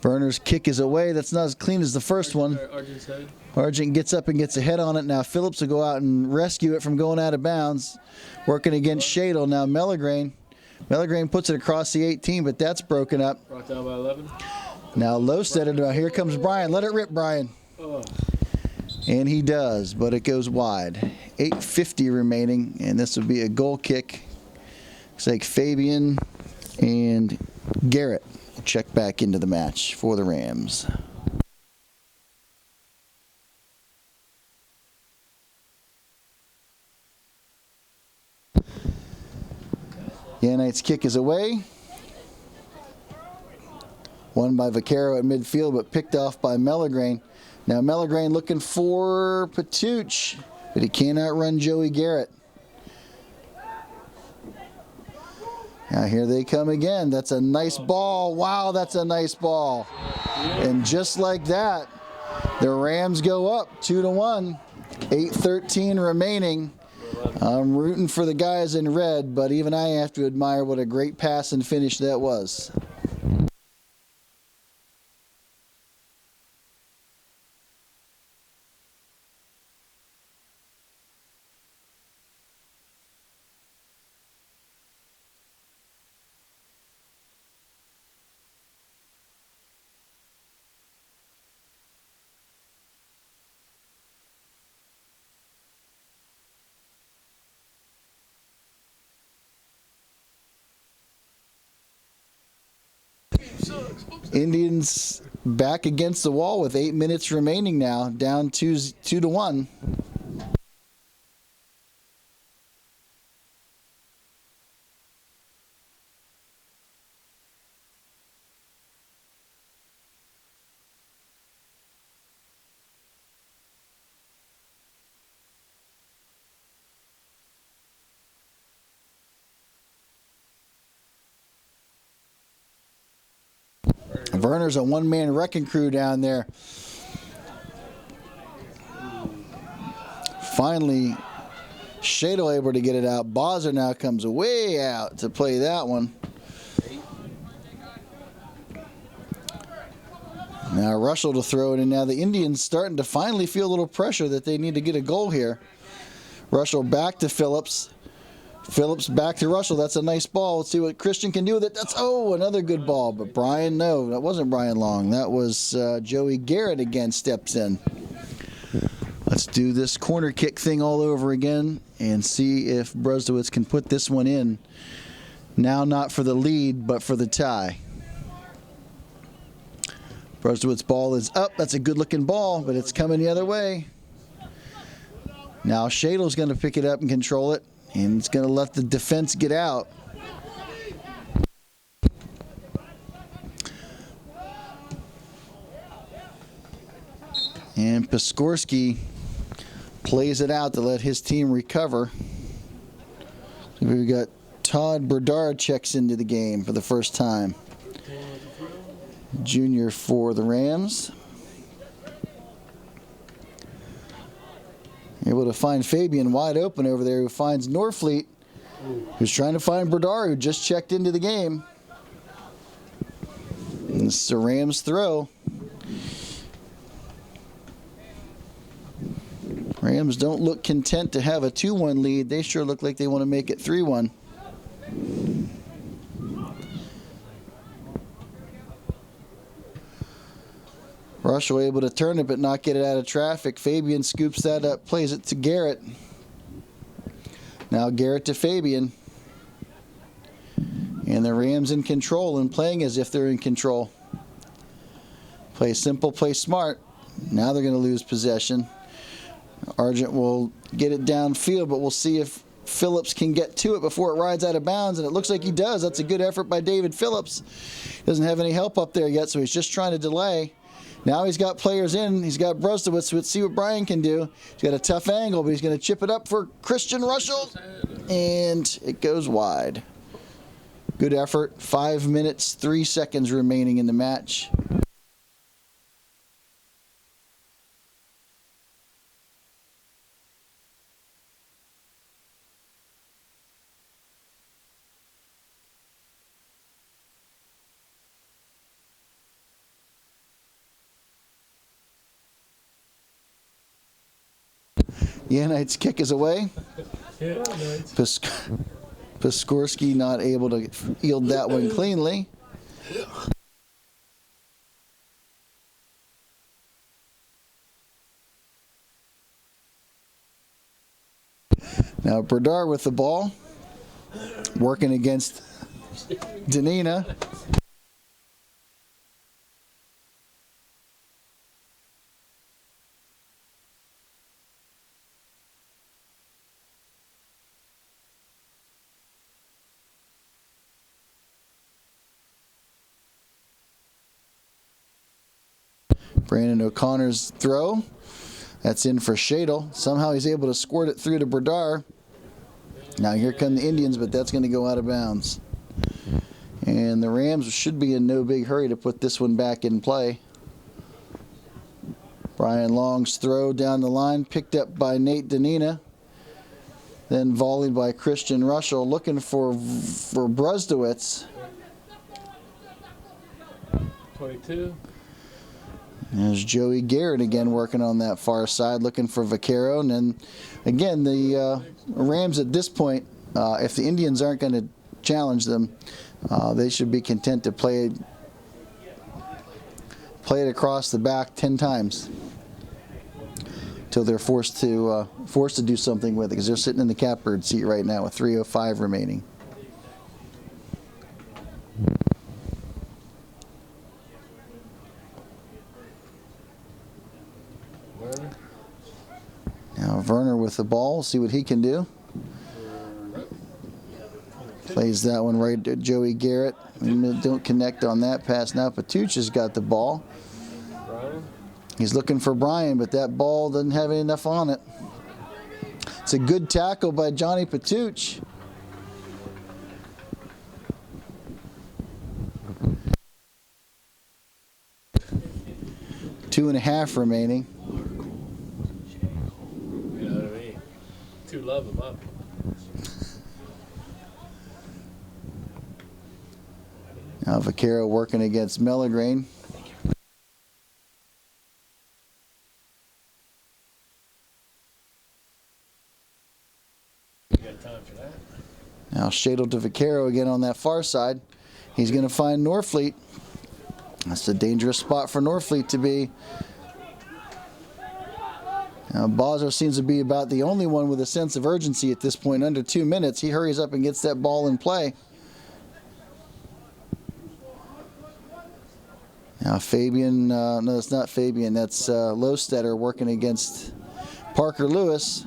Werner's kick is away. That's not as clean as the first one. Argent's head. Argent gets up and gets a head on it. Now Phillips will go out and rescue it from going out of bounds. Working against Shadle. Now Melagray. Melagray puts it across the 18, but that's broken up. Brought down by 11. Now Lowstetter. Now here comes Brian. Let it rip, Brian. Oh. And he does, but it goes wide. 8:50 remaining, and this would be a goal kick. Looks like Fabian and Garrett check back into the match for the Rams. Yanite's kick is away. Won by Vaccaro at midfield, but picked off by Melagray. Now Melagray looking for Patuch, but he can't outrun Joey Garrett. Now here they come again. That's a nice ball. Wow, that's a nice ball. And just like that, the Rams go up 2-1. 8:13 remaining. I'm rooting for the guys in red, but even I have to admire what a great pass and finish that was. Indians back against the wall with 8 minutes remaining now, down 2-1. Werner's a one-man wrecking crew down there. Finally, Shadle able to get it out. Bozzer now comes way out to play that one. Now Russell to throw it in. Now the Indians starting to finally feel a little pressure that they need to get a goal here. Russell back to Phillips. Phillips back to Russell. That's a nice ball. Let's see what Christian can do with it. That's, oh, another good ball. But Brian, no, that wasn't Brian Long. That was Joey Garrett again steps in. Let's do this corner kick thing all over again and see if Bruzdowitz can put this one in. Now not for the lead, but for the tie. Bruzdowitz ball is up. That's a good-looking ball, but it's coming the other way. Now Shadle's going to pick it up and control it. And it's going to let the defense get out. And Piskorski plays it out to let his team recover. So we've got Todd Berdard checks into the game for the first time. Junior for the Rams. Able to find Fabian wide open over there, who finds Norfleet, who's trying to find Berdard, who just checked into the game. And this is a Rams throw. Rams don't look content to have a 2-1 lead. They sure look like they want to make it 3-1. Russell able to turn it but not get it out of traffic. Fabian scoops that up, plays it to Garrett. Now Garrett to Fabian. And the Rams in control and playing as if they're in control. Play simple, play smart. Now they're going to lose possession. Argent will get it downfield, but we'll see if Phillips can get to it before it rides out of bounds, and it looks like he does. That's a good effort by David Phillips. Doesn't have any help up there yet, so he's just trying to delay. Now he's got players in. He's got Bruzdowitz. Let's see what Brian can do. He's got a tough angle, but he's going to chip it up for Christian Russell. And it goes wide. Good effort. 5 minutes, 3 seconds remaining in the match. Yanites kick is away. Yeah, nice. Piskorski not able to field that one cleanly. Now Berdard with the ball, working against Danina. Brandon O'Connor's throw. That's in for Shadle. Somehow he's able to squirt it through to Berdard. Now here come the Indians, but that's going to go out of bounds. And the Rams should be in no big hurry to put this one back in play. Brian Long's throw down the line, picked up by Nate Danina. Then volleyed by Christian Russell, looking for Bruzdowitz. 22. There's Joey Garrett again working on that far side, looking for Vaquero. And then, again, the Rams at this point, if the Indians aren't going to challenge them, they should be content to play it across the back 10 times until they're forced to do something with it, because they're sitting in the catbird seat right now with 3:05 remaining. Werner. Now Werner with the ball. See what he can do. Plays that one right to Joey Garrett. Don't connect on that pass. Now Patuch has got the ball. Brian. He's looking for Brian, but that ball doesn't have enough on it. It's a good tackle by Johnny Patuch. Two and a half remaining. You know what I mean? 2 love him up. Now Vaquero working against Mellegrain. You got time for that? Now Shadle to Vaquero again on that far side. He's going to find Norfleet. That's a dangerous spot for Norfleet to be. Now Bozzo seems to be about the only one with a sense of urgency at this point. Under 2 minutes, he hurries up and gets that ball in play. Now Fabian, no, it's not Fabian. That's Lostetter working against Parker Lewis.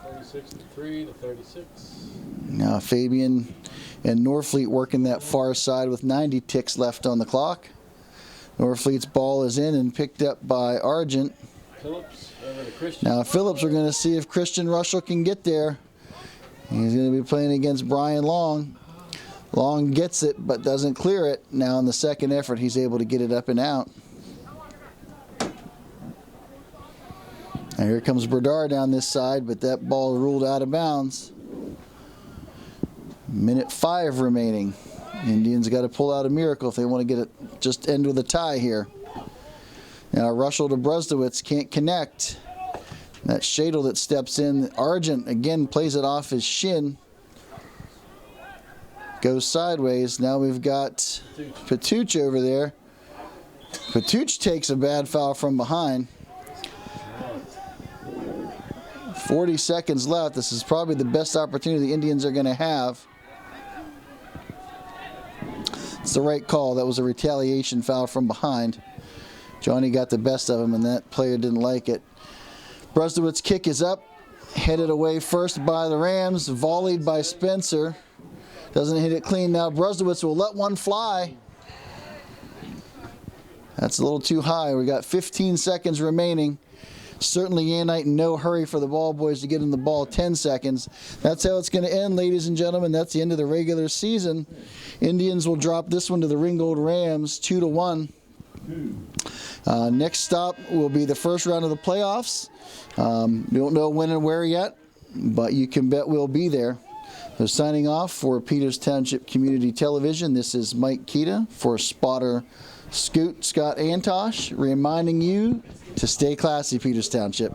36-3 to 36. Now Fabian and Norfleet working that far side with 90 ticks left on the clock. Norfleet's ball is in and picked up by Argent. Phillips over to Christian. Now Phillips, we're going to see if Christian Russell can get there. He's going to be playing against Brian Long. Long gets it, but doesn't clear it. Now in the second effort, he's able to get it up and out. And here comes Berdar down this side, but that ball ruled out of bounds. Minute 5 remaining. Indians got to pull out a miracle if they want to get it, just end with a tie here. Now Russell to Brusdowitz, can't connect. That Shadle that steps in. Argent again plays it off his shin. Goes sideways. Now we've got Patuch over there. Patuch takes a bad foul from behind. 40 seconds left. This is probably the best opportunity the Indians are going to have. It's the right call. That was a retaliation foul from behind. Johnny got the best of him, and that player didn't like it. Brusdowitz kick is up. Headed away first by the Rams. Volleyed by Spencer. Doesn't hit it clean. Now Brusdowitz will let one fly. That's a little too high. We got 15 seconds remaining. Certainly Yanite in no hurry for the ball boys to get in the ball. 10 seconds. That's how it's going to end, ladies and gentlemen. That's the end of the regular season. Indians will drop this one to the Ringgold Rams 2-1. Next stop will be the first round of the playoffs. We don't know when and where yet, but you can bet we'll be there. So signing off for Peters Township Community Television, this is Mike Kita for spotter Scott Antosh, reminding you to stay classy, Peters Township.